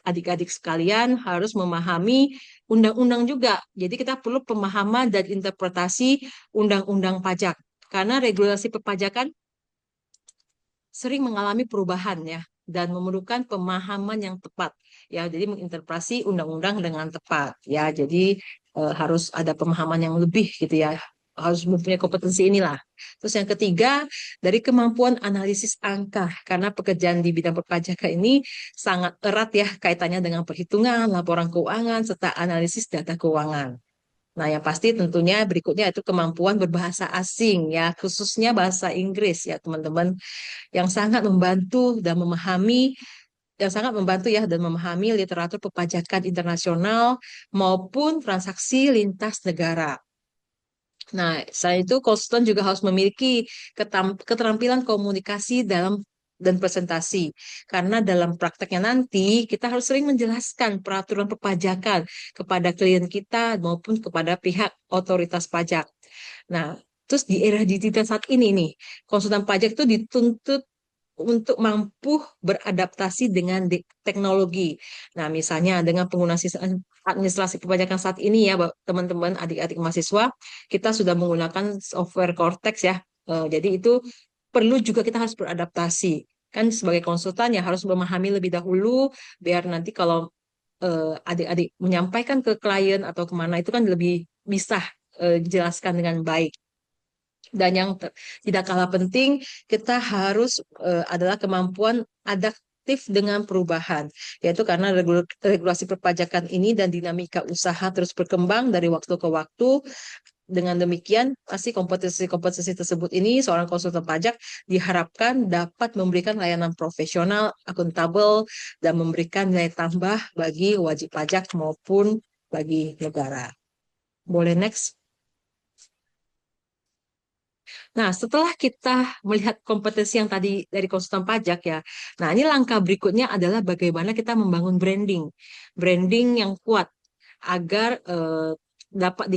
adik-adik sekalian harus memahami undang-undang juga. Jadi kita perlu pemahaman dan interpretasi undang-undang pajak. Karena regulasi perpajakan sering mengalami perubahan ya dan memerlukan pemahaman yang tepat ya, jadi menginterpretasi undang-undang dengan tepat ya, jadi harus ada pemahaman yang lebih gitu ya, harus mempunyai kompetensi inilah. Terus yang ketiga, dari kemampuan analisis angka, karena pekerjaan di bidang perpajakan ini sangat erat ya kaitannya dengan perhitungan, laporan keuangan, serta analisis data keuangan. Nah, yang pasti tentunya berikutnya itu kemampuan berbahasa asing ya, khususnya bahasa Inggris ya teman-teman, yang sangat membantu dan memahami literatur perpajakan internasional maupun transaksi lintas negara. Nah, selain itu konsultan juga harus memiliki keterampilan komunikasi dan presentasi. Karena dalam prakteknya nanti kita harus sering menjelaskan peraturan perpajakan kepada klien kita maupun kepada pihak otoritas pajak. Nah, terus di era digital saat ini nih, konsultan pajak itu dituntut untuk mampu beradaptasi dengan teknologi. Nah, misalnya dengan penggunaan sistem administrasi perpajakan saat ini ya, teman-teman adik-adik mahasiswa, kita sudah menggunakan software Cortex ya. Jadi itu perlu juga kita harus beradaptasi. Kan sebagai konsultan ya harus memahami lebih dahulu, biar nanti kalau adik-adik menyampaikan ke klien atau kemana itu kan lebih bisa dijelaskan dengan baik. Dan yang tidak kalah penting, kita harus adalah kemampuan adaptif dengan perubahan, yaitu karena regulasi perpajakan ini dan dinamika usaha terus berkembang dari waktu ke waktu. Dengan demikian, pasti kompetensi-kompetensi tersebut ini seorang konsultan pajak diharapkan dapat memberikan layanan profesional, akuntabel, dan memberikan nilai tambah bagi wajib pajak maupun bagi negara. Boleh next? Nah, setelah kita melihat kompetensi yang tadi dari konsultan pajak ya, nah ini langkah berikutnya adalah bagaimana kita membangun branding yang kuat agar dapat